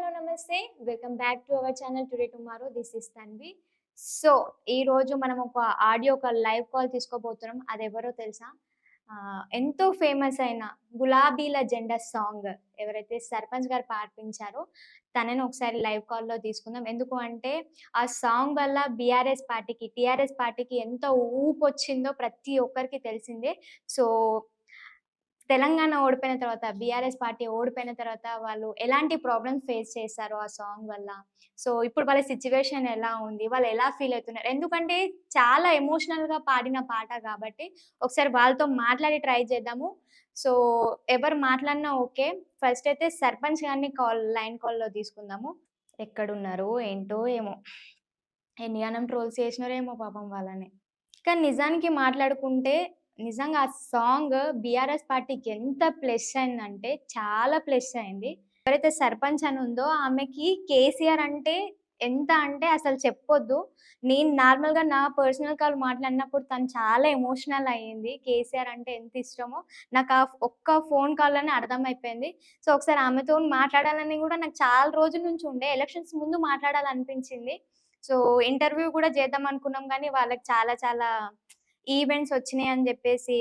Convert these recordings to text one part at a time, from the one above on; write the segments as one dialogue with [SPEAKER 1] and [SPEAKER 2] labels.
[SPEAKER 1] Hello నమస్తే. Welcome back to our channel today tomorrow. This is Tanvi. So, ఈరోజు మనం ఒక లైవ్ కాల్ తీసుకోబోతున్నాం. అదెవరో తెలుసా? ఎంతో ఫేమస్ అయిన 'గులాబీల జెండా' సాంగ్ ఎవరైతే సర్పంచ్ గారు పాడించారో తనని ఒకసారి లైవ్ కాల్‌లో తీసుకుందాం. ఎందుకు అంటే ఆ సాంగ్ వల్ల టీఆర్ఎస్ పార్టీకి ఎంత ఊపొచ్చిందో ప్రతి ఒక్కరికి తెలిసిందే. సో తెలంగాణ ఓడిపోయిన తర్వాత, బీఆర్ఎస్ పార్టీ ఓడిపోయిన తర్వాత వాళ్ళు ఎలాంటి ప్రాబ్లమ్స్ ఫేస్ చేశారో ఆ సాంగ్ వల్ల. సో, ఇప్పుడు వాళ్ళ సిట్యుయేషన్ ఎలా ఉంది? వాళ్ళు ఎలా ఫీల్ అవుతున్నారు? ఎందుకంటే చాలా ఎమోషనల్‌గా పాడిన పాట కాబట్టి ఒకసారి వాళ్ళతో మాట్లాడి ట్రై చేద్దాము. సో, ఎవరు మాట్లాడినా ఓకే. ఫస్ట్ అయితే సర్పంచ్ గారిని లైన్ కాల్‌లో తీసుకుందాము. ఎక్కడున్నారో ఏంటో ఏమో! ఎన్నిగనం ట్రోల్స్ చేసినారో ఏమో పాపం వాళ్ళని. కానీ నిజానికి మాట్లాడుకుంటే నిజంగా ఆ సాంగ్ బీఆర్ఎస్ పార్టీకి ఎంత ప్లస్ అయిందంటే చాలా ప్లస్ అయింది. ఎవరైతే సర్పంచ్ అని ఉందో ఆమెకి కేసీఆర్ అంటే ఎంత అంటే అసలు చెప్పొద్దు. నేను నార్మల్‌గా నా పర్సనల్ కాల్ మాట్లాడినప్పుడు తను చాలా ఎమోషనల్ అయ్యింది. కేసీఆర్ అంటే ఎంత ఇష్టమో నాకు ఆ ఒక్క ఫోన్ కాల్‌లోనే అర్థమైపోయింది. సో, ఒకసారి ఆమెతోని మాట్లాడాలని గూడా నాకు చాలా రోజుల నుంచి ఉండే. ఎలక్షన్స్ ముందు మాట్లాడాలనిపించింది. సో, ఇంటర్వ్యూ గూడా చేద్దాం అనుకున్నాం గానీ వాళ్ళకి చాలా చాలా ఈవెంట్స్ వచ్చినాయని జెప్పేసి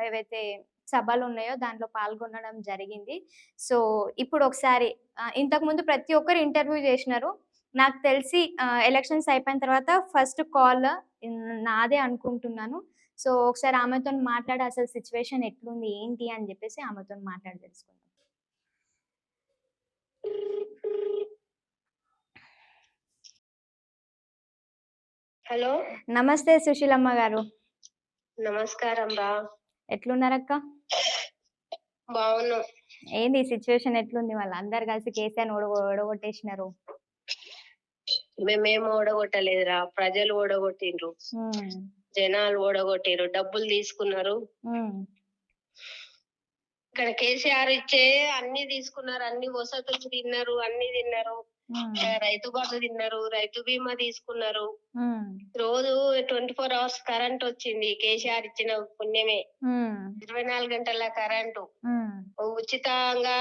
[SPEAKER 1] ఏవైతే సభలున్నాయో దాంట్లో పాల్గొనడం జరిగింది. సో, ఇప్పుడొకసారి ఇంతకుముందు ప్రతి ఒక్కరు ఇంటర్వ్యూ జేసినారు. నాకు తెలిసి ఎలక్షన్స్ అయిపోయిన తర్వాత ఫస్ట్ కాల్ నాదే అనుకుంటున్నాను. సో, ఒకసారి ఆమెతోని మాట్లాడి అసలు సిట్యుయేషన్ ఎట్లుంది, ఏంటి అని జెప్పేసి ఆమెతోని మాట్లాడి తెలుసుకుందాం.
[SPEAKER 2] హలో!
[SPEAKER 1] నమస్తే సుశీలమ్మ గారు.
[SPEAKER 2] నమస్కారం రా.
[SPEAKER 1] ఎట్లున్నారక్క?
[SPEAKER 2] బావున్నాం.
[SPEAKER 1] ఏంది సిట్యుయేషన్ ఎట్లుంది? వాళ్ళందరూ కలిసి కేసీఆర్‌ని ఓడగొట్టేసినారు.
[SPEAKER 2] మేమేం ఓడగొట్టలేదురా. ప్రజలు ఓడగొట్టిండ్రు.
[SPEAKER 1] హ్మ్.
[SPEAKER 2] జనాలు ఓడగొట్టిర్రు. డబ్బులు తీసుకున్నారు.
[SPEAKER 1] హ్మ్.
[SPEAKER 2] ఇక్కడ కేసీఆర్ ఇచ్చే అన్ని తీసుకున్నారు. అన్ని వసతులు తిన్నారు. అన్ని తిన్నారు.
[SPEAKER 1] హ్మ్.
[SPEAKER 2] రైతు బంధు తిన్నారు. రైతు బీమా తీసుకున్నారు.
[SPEAKER 1] హ్మ్.
[SPEAKER 2] రోజు 24 అవర్స్ కరెంట్ వచ్చింది. కేసీఆర్ ఇచ్చిన పుణ్యమే.
[SPEAKER 1] హ్మ్.
[SPEAKER 2] 24 గంటల కరెంటు.
[SPEAKER 1] హ్మ్.
[SPEAKER 2] ఉచితంగా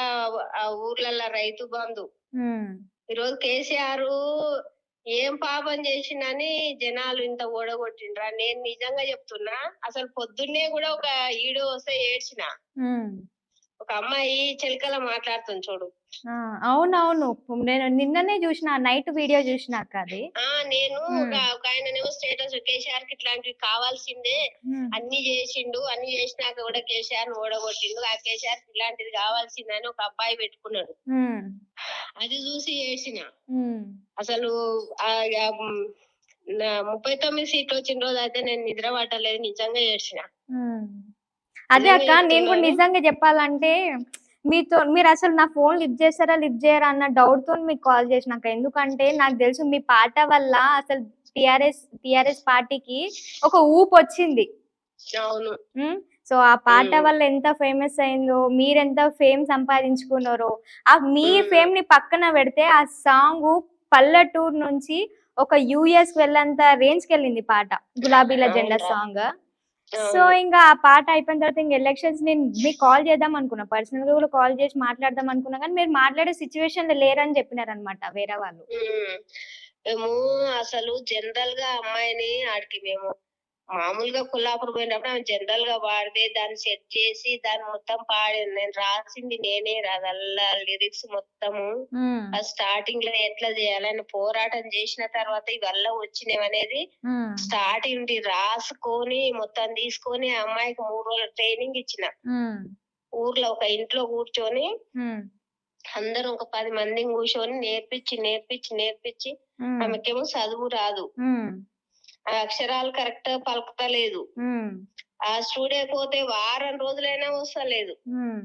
[SPEAKER 2] ఊర్లల్ల రైతు బంధు.
[SPEAKER 1] హ్మ్.
[SPEAKER 2] ఈరోజు కేసీఆర్ ఏం పాపం చేసిండని జనాలు ఇంత ఓడగొట్టిండ్రా. నేను నిజంగా చెప్తున్నా. అసలు పొద్దున్నే కూడా ఒక వీడియో వస్తే ఏడ్చిన.
[SPEAKER 1] హ్మ్.
[SPEAKER 2] ఒక అమ్మాయి చిలకల మాట్లాడుతుంది చూడు.
[SPEAKER 1] అవునవును. నేను నిన్ననే జూషిన. నైట్ వీడియో జూషిన అక్క అది.
[SPEAKER 2] నేను
[SPEAKER 1] హ్మ్.
[SPEAKER 2] ఒక ఆయననేమో స్టేటస్ కేసీఆర్ కి ఇట్లాంటివి కావాల్సిందే.
[SPEAKER 1] హ్మ్.
[SPEAKER 2] అన్ని చేసిండు. అన్ని చేసినాక కూడా కేసీఆర్ ని ఓడగొట్టిండు. ఆ కేసీఆర్ కి ఇలాంటిది కావాల్సిందని ఒక అబ్బాయి పెట్టుకున్నాడు.
[SPEAKER 1] హ్మ్.
[SPEAKER 2] అది చూసి ఏడ్చిన.
[SPEAKER 1] హ్మ్.
[SPEAKER 2] అసలు 39 సీట్లు వచ్చిన రోజు అయితే నేను నిద్ర పట్టలేదు. నిజంగా ఏడ్చిన.
[SPEAKER 1] హ్మ్. అదే
[SPEAKER 2] నిజంగా
[SPEAKER 1] అక్క నేను కూడా
[SPEAKER 2] చెప్తున్నాను.
[SPEAKER 1] నిజంగా జెప్పాలంటే మీరసలు నా ఫోన్ లిఫ్ట్ చేస్తారా? లిఫ్ట్ చేయరా? అన్న డౌట్‌తోని మీకు కాల్ చేసిన అక్క. ఎందుకంటే నాకు తెలుసు మీ పాట వల్ల అసలు టీఆర్ఎస్ పార్టీకి ఒక ఊపొచ్చింది.
[SPEAKER 2] అవును.
[SPEAKER 1] హ్మ్. సో, ఆ పాట వల్ల ఎంత ఫేమస్ అయిందో, మీరెంత ఫేమ్ సంపాదించుకున్నారో, మీ ఫేమ్‌ని పక్కన పెడితే ఆ సాంగు పల్లెటూరు నుంచి ఒక యూఎస్‌కి వెళ్ళేంత రేంజ్‌కెళ్ళింది పాట. 'గులాబీల జెండా'
[SPEAKER 2] అవునురా.
[SPEAKER 1] సాంగ్. సో,
[SPEAKER 2] అవును.
[SPEAKER 1] ఇంగ ఆ పాట అయిపోయిన తర్వాత ఇంగ ఎలక్షన్స్ నేను మీకు కాల్ చేద్దాం అనుకున్నా. పర్సనల్‌గా కూడా కాల్ చేసి మాట్లాడదాం అనుకున్నా గానీ, మీరు మాట్లాడే సిట్యుయేషన్‌లో లేరని చెప్పినారనమాట వేరే వాళ్ళు.
[SPEAKER 2] మేము అసలు జనరల్‌గా అమ్మాయిని ఆడికి మేము మామూలుగా కొల్లాపూర్ పోయినప్పుడు ఆమె జనరల్‌గా పాడితే దాన్ని సెట్ చేసి దాన్ని మొత్తం పాడాను. నేను రాసింది నేనే అదల్లా లిరిక్స్ మొత్తము.
[SPEAKER 1] హ్మ్.
[SPEAKER 2] స్టార్టింగ్‌లో ఎట్లా చేయాలని పోరాటం చేసిన తర్వాత ఇవల్ల వచ్చినవనేది
[SPEAKER 1] హ్మ్.
[SPEAKER 2] స్టార్టింగ్ రాసుకొని మొత్తం తీసుకొని ఆ అమ్మాయికి 3 రోజులు ట్రైనింగ్ ఇచ్చిన.
[SPEAKER 1] హ్మ్.
[SPEAKER 2] ఊర్లో ఒక ఇంట్లో కూర్చొని
[SPEAKER 1] హ్మ్.
[SPEAKER 2] అందరం ఒక 10 మందిని కూర్చొని నేర్పించి
[SPEAKER 1] హ్మ్.
[SPEAKER 2] ఆమెకేమో చదువు రాదు.
[SPEAKER 1] హ్మ్.
[SPEAKER 2] ఆ అక్షరాలు కరెక్ట్‌గా పలుకుతలేదు.
[SPEAKER 1] హ్మ్.
[SPEAKER 2] ఆ స్టూడియో పోతే వారం రోజులైనా వస్తలేదు.
[SPEAKER 1] హ్మ్.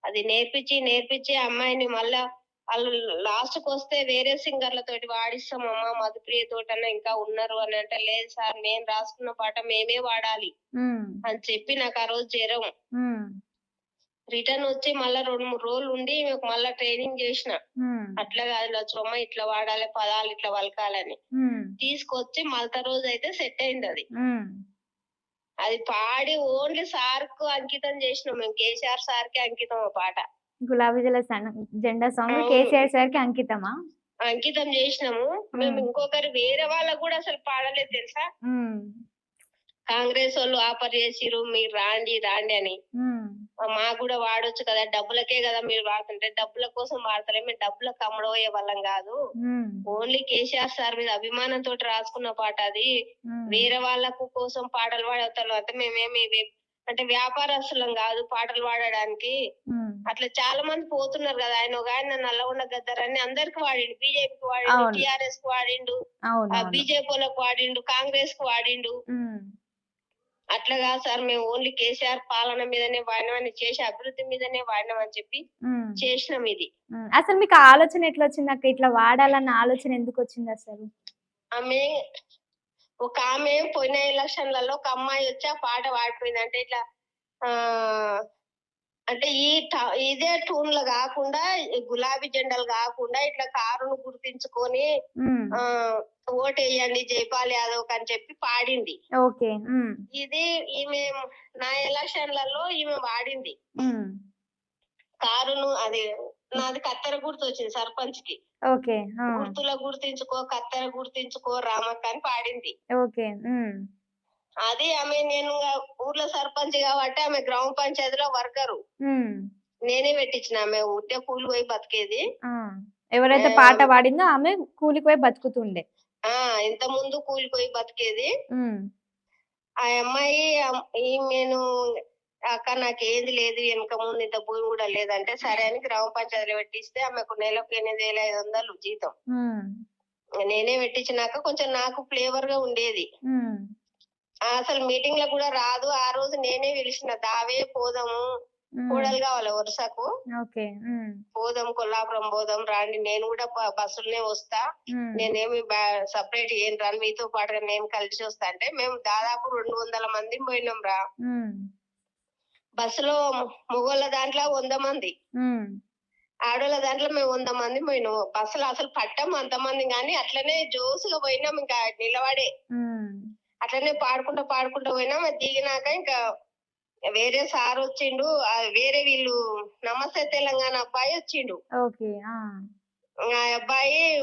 [SPEAKER 2] అది నేర్పించి ఆ అమ్మాయిని మళ్ళా ఆళ్ళు లాస్ట్‌కొస్తే వేరే సింగర్‌లతోటి వాడిస్తామమ్మా మధుప్రియ తోటన్నా ఇంకా ఉన్నారు అని అంటే, లేదు సార్ నేను రాసుకున్న పాట మేమే వాడాలి
[SPEAKER 1] హ్మ్.
[SPEAKER 2] అని చెప్పి నాకు ఆ రోజు జరం.
[SPEAKER 1] హ్మ్.
[SPEAKER 2] రిటర్న్ వచ్చి మళ్ళా 2, 3 రోజులు ఉండి మళ్ళా ట్రైనింగ్ చేసిన.
[SPEAKER 1] హ్మ్.
[SPEAKER 2] అట్లా కాదు లచ్చమ్మ ఇట్లా వాడాలి, పదాలు ఇట్లా పలకాలని.
[SPEAKER 1] హ్మ్.
[SPEAKER 2] తీసుకొచ్చి మలత రోజైతే సెట్ అయిందది.
[SPEAKER 1] హ్మ్.
[SPEAKER 2] అది పాడి ఓన్లీ సార్‌కు అంకితం చేసినాం మేము. కేసీఆర్ సార్‌కే అంకితం ఆ పాట.
[SPEAKER 1] గులాబీ జెండా సాంగ్
[SPEAKER 2] అవును.
[SPEAKER 1] కేసీఆర్ సార్‌కి అంకితమా?
[SPEAKER 2] అంకితం చేసినాము. మేము
[SPEAKER 1] హ్మ్.
[SPEAKER 2] ఇంకొకరు వేరే వాళ్ళకి కూడా అసలు పాడలేదు తెలుసా?
[SPEAKER 1] హ్మ్.
[SPEAKER 2] కాంగ్రెసోళ్ళు ఆఫర్ చేసిర్రు మీరు రాండి, రాండి అని.
[SPEAKER 1] హ్మ్.
[SPEAKER 2] మాకు గూడా వాడొచ్చు కదా! డబ్బులకే గదా మీరు వాడుతుంటే. డబ్బుల కోసం వాడతలేం. మేము డబ్బులకు అమ్మడబోయే వాళ్ళం గాదు.
[SPEAKER 1] హ్మ్.
[SPEAKER 2] ఓన్లీ కేసీఆర్ సార్ మీద అభిమానంతోటి రాసుకున్న పాట అది.
[SPEAKER 1] హ్మ్.
[SPEAKER 2] వేరే వాళ్ళకు కోసం పాటలు పాడతారు అంటే మేమేమి అంటే వ్యాపారస్తులం గాదు పాటలు పాడడానికి.
[SPEAKER 1] హ్మ్.
[SPEAKER 2] అట్లా చాలా మంది పోతున్నారు గదా! ఆయన ఒకాయన నల్లగొండ గద్దర్ అని అందరికి వాడిండు. బీజేపీకి వాడిండు,
[SPEAKER 1] అవును.
[SPEAKER 2] టీఆర్ఎస్‌కి వాడిండు,
[SPEAKER 1] అవునవును.
[SPEAKER 2] బీజేపీ‌ఓళ్ళకి వాడిండు, కాంగ్రెస్‌కి వాడిండు.
[SPEAKER 1] హ్మ్.
[SPEAKER 2] అట్లా గాదు సార్ మేము ఓన్లీ కేసీఆర్ పాలన మీదనే వాడినామని చేసే అభివృద్ధి మీదనే వాడినామని చెప్పి
[SPEAKER 1] హ్మ్.
[SPEAKER 2] చేసినాం ఇది.
[SPEAKER 1] హ్మ్. అసలు మీకు ఆ ఆలోచన ఎట్లొచ్చిందక్క? ఇట్లా వాడాలన్న ఆలోచన ఎందుకొచ్చిందసలు?
[SPEAKER 2] ఆమె ఒకామె పోయిన ఎలక్షన్‌లలో ఒక అమ్మాయి వచ్చి ఆ పాట పాడిపోయింది. అంటే ఇట్లా ఆహ్, అంటే ఇదే ట్యూన్‌లో గాకుండా గులాబీ జెండాలు గాకుండా ఇట్లా కారును గుర్తించుకొని
[SPEAKER 1] హ్మ్.
[SPEAKER 2] ఆహ్, ఓటెయ్యండి జైపాల్ యాదవ్‌కి అని చెప్పి పాడింది.
[SPEAKER 1] ఓకే. హ్మ్.
[SPEAKER 2] ఇది ఈమె నా ఎలక్షన్‌లలో ఈమె వాడింది.
[SPEAKER 1] హ్మ్.
[SPEAKER 2] కారును అది నాది కత్తెర గుర్తొచ్చింది సర్పంచ్‌కి.
[SPEAKER 1] ఓకే. ఆ!
[SPEAKER 2] గుర్తులో గుర్తించుకో, కత్తెర గుర్తించుకో రామక్క అని పాడింది.
[SPEAKER 1] ఓకే. హ్మ్.
[SPEAKER 2] అది ఆమె నేను ఊర్లో సర్పంచ్ కాబట్టి ఆమె గ్రామ పంచాయతీలో వర్కరు.
[SPEAKER 1] హ్మ్.
[SPEAKER 2] నేనే పెట్టించిన. ఆమె ఉట్టే కూలి పోయి బతికేది.
[SPEAKER 1] ఆ! ఎవరైతే పాట
[SPEAKER 2] ఆహ్,
[SPEAKER 1] పాడిందో ఆమె కూలికి పోయి బతుకుతుండే.
[SPEAKER 2] ఆ! ఇంతకుముందు కూలి పోయి బతికేది.
[SPEAKER 1] హ్మ్.
[SPEAKER 2] ఆ అమ్మాయి ఈమెను అక్క నాకేది లేదు వెనక ముందు ఇంత భూమి కూడా లేదంటే, సరే అని గ్రామ పంచాయతీలో పెట్టిస్తే ఆమెకు నెలకు 8,500 జీతం.
[SPEAKER 1] హ్మ్.
[SPEAKER 2] నేనే పెట్టించినాక కొంచెం నాకు ఫ్లేవర్‌గా ఉండేది.
[SPEAKER 1] హ్మ్.
[SPEAKER 2] అసలు మీటింగ్‌లకు గూడా రాదు. ఆ రోజు నేనే పిలిచిన దావే పోదాము.
[SPEAKER 1] హ్మ్.
[SPEAKER 2] కోడలు గావాలి వరుసకు.
[SPEAKER 1] ఓకే. హ్మ్.
[SPEAKER 2] పోదాం కొల్లాపురం పోదాం రండి. నేను గూడా బస్సులనే వస్తా.
[SPEAKER 1] హ్మ్.
[SPEAKER 2] నేనేమి సెపరేట్ ఏం రాను. మీతో పాటుగా నేను కలిసి వస్తా అంటే, మేము దాదాపు 200 మందిమి పోయినాం రా.
[SPEAKER 1] హ్మ్.
[SPEAKER 2] బస్సులో మొగోళ్ళ దాంట్లో 100 మంది.
[SPEAKER 1] హ్మ్.
[SPEAKER 2] ఆడోళ్ళ దాంట్లో మేము 100 మంది పోయినాం. బస్సులో అసలు పట్టాము అంతమందిని గానీ, అట్లనే జోస్‌గా పోయినాం ఇంకా నిలబడే.
[SPEAKER 1] హ్మ్.
[SPEAKER 2] అట్లనే పాడుకుంటా, పాడుకుంటా పోయినాం. అది దిగినాక ఇంకా వేరే సారొచ్చిండు. వేరే వీళ్ళు నమస్తే తెలంగాణ అబ్బాయొచ్చిండు.
[SPEAKER 1] ఓకే. ఆ!
[SPEAKER 2] ఆ అబ్బాయి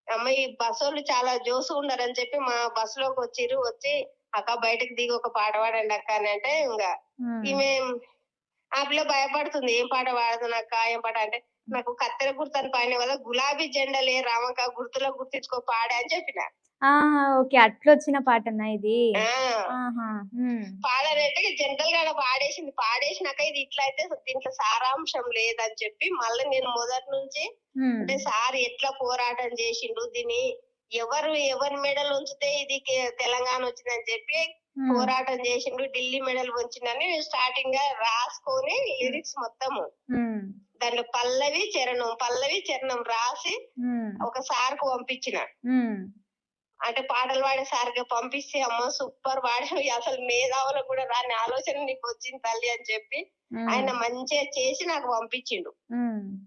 [SPEAKER 2] అమ్మ ఈ బస్సోళ్ళు చాలా జోసుగున్నారని చెప్పి మా బస్సులోకొచ్చిర్రు. వచ్చి "అక్క బయటకి దిగి ఒక పాట పాడండి అక్క" అని అంటే
[SPEAKER 1] హ్మ్.
[SPEAKER 2] ఈమె ఆ పిల్ల భయపడుతుంది. "ఏం పాట పాడదునక్క? ఏం పాట" అంటే నాకు కత్తెర గుర్తని పాడినావు కదా! గులాబీ జెండలే రామక్క గుర్తులో గుర్తించుకో పాడే అని చెప్పిన.
[SPEAKER 1] ఆహా! ఓకే. అట్లొచ్చిన పాటనా ఇది?
[SPEAKER 2] ఆ!
[SPEAKER 1] ఆహా! హ్మ్.
[SPEAKER 2] పాడాలంటే జనరల్‌గా ఆడ పాడేసింది. పాడేసినాక ఇది ఇట్లా అయితే దీంట్లో సారాంశం లేదని చెప్పి మళ్ళీ నేను మొదటి నుంచి
[SPEAKER 1] హ్మ్.
[SPEAKER 2] అంటే సార్ ఎట్లా పోరాటం చేసిండు దీన్ని ఎవరి మెడలు ఉంచితే ఇది తెలంగాణ వచ్చిందని చెప్పి
[SPEAKER 1] హ్మ్.
[SPEAKER 2] పోరాటం చేసిండు ఢిల్లీ మెడల్ వంచిందని స్టార్టింగ్ గా రాసుకొని లిరిక్స్ మొత్తము
[SPEAKER 1] హ్మ్.
[SPEAKER 2] దాంట్లో పల్లవి చరణం రాసి
[SPEAKER 1] హ్మ్.
[SPEAKER 2] ఒక సార్‌కు పంపించిన.
[SPEAKER 1] హ్మ్.
[SPEAKER 2] అంటే పాటలు పాడే సార్‌కి పంపిస్తే, "అమ్మ సూపర్ పాడావు. అసలు మేధావులకు గూడా రాని ఆలోచన నీకొచ్చింది తల్లి" అని చెప్పి
[SPEAKER 1] హ్మ్.
[SPEAKER 2] ఆయన మంచిగా చేసి నాకు పంపించిండు.
[SPEAKER 1] హ్మ్.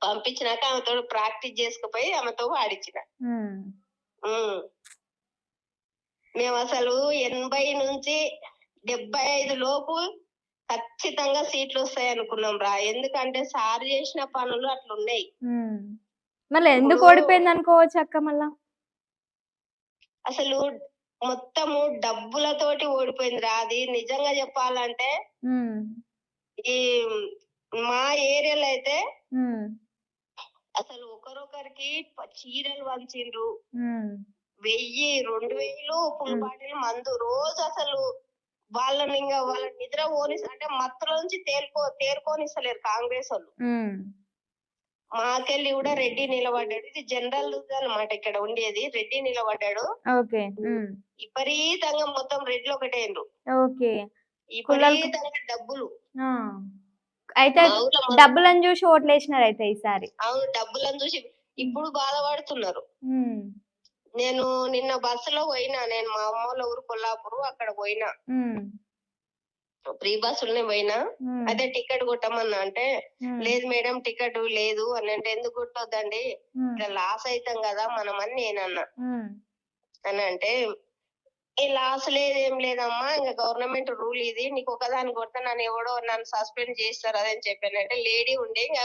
[SPEAKER 2] పంపించినాక ఆమెతోటి ప్రాక్టీస్ చేసుకుపోయి ఆమెతో పాడించిన.
[SPEAKER 1] హ్మ్.
[SPEAKER 2] హ్మ్. మేమసలు 80-75 లోపు ఖచ్చితంగా సీట్లొస్తాయనుకున్నాం రా. ఎందుకంటే సార్ చేసిన పనులు అట్లున్నాయి.
[SPEAKER 1] హ్మ్. మళ్ళీ ఎందుకు
[SPEAKER 2] ఇప్పుడు
[SPEAKER 1] ఓడిపోయిందనుకోవచ్చక్క మళ్ళా?
[SPEAKER 2] అసలు మొత్తము డబ్బులతోటి ఓడిపోయిందిరా. అది నిజంగా చెప్పాలంటే
[SPEAKER 1] హ్మ్.
[SPEAKER 2] ఈ మా ఏరియాలో అయితే
[SPEAKER 1] హ్మ్.
[SPEAKER 2] అసలు ఒకరొకరికి చీరలు పంచిండ్రు.
[SPEAKER 1] హ్మ్.
[SPEAKER 2] 1000, 2000 ఫుల్
[SPEAKER 1] హ్మ్.
[SPEAKER 2] బాటిల్ మందు రోజు అసలు వాళ్ళ నిద్ర అంటే మత్తులోంచి తేరుకోనిస్తలేరు కాంగ్రెసోళ్ళు.
[SPEAKER 1] హ్మ్.
[SPEAKER 2] మాకెళ్ళి గూడా రెడ్డి నిలబడ్డాడు. ఇది జనరల్ అన్నమాట ఇక్కడ ఉండేది. రెడ్డి నిలబడ్డాడు.
[SPEAKER 1] ఓకే. హ్మ్.
[SPEAKER 2] విపరీతంగా మొత్తం రెడ్లు ఒకటైండ్రు.
[SPEAKER 1] ఓకే. కులాలకు
[SPEAKER 2] విపరీతంగా డబ్బులు.
[SPEAKER 1] ఆ! అయితే
[SPEAKER 2] మా ఊర్లో
[SPEAKER 1] డబ్బులను జూషి ఓట్లేసినారయితే ఈసారి.
[SPEAKER 2] అవును. డబ్బులను చూసి
[SPEAKER 1] హ్మ్.
[SPEAKER 2] ఇప్పుడు బాధపడుతున్నారు.
[SPEAKER 1] హ్మ్.
[SPEAKER 2] నేను నిన్న బస్సులో పోయినా. నేను మా అమ్మోళ్ళ ఊరు కొల్లాపూరు. అక్కడ పోయినా.
[SPEAKER 1] హ్మ్.
[SPEAKER 2] ఫ్రీ బస్సులనే పోయినా.
[SPEAKER 1] హ్మ్.
[SPEAKER 2] అయితే టికెట్ కొట్టమన్నా అంటే,
[SPEAKER 1] హ్మ్.
[SPEAKER 2] "లేదు మేడం టికెట్ లేదు" అనంటే, "ఎందుకు కొట్టొద్దండి?
[SPEAKER 1] హ్మ్.
[SPEAKER 2] ఇట్లా లాస్ అయితాం గదా మనం" అని నేనన్నా.
[SPEAKER 1] హ్మ్.
[SPEAKER 2] అనంటే, ఏ లాస్ లేదు ఏం లేదమ్మా. ఇంక గవర్నమెంట్ రూల్ ఇది. నీకొక్కదానికి కొడితే నన్ను సస్పెండ్ చేస్తారు అదని చెప్పానంటే లేడీ ఉండే ఇంగ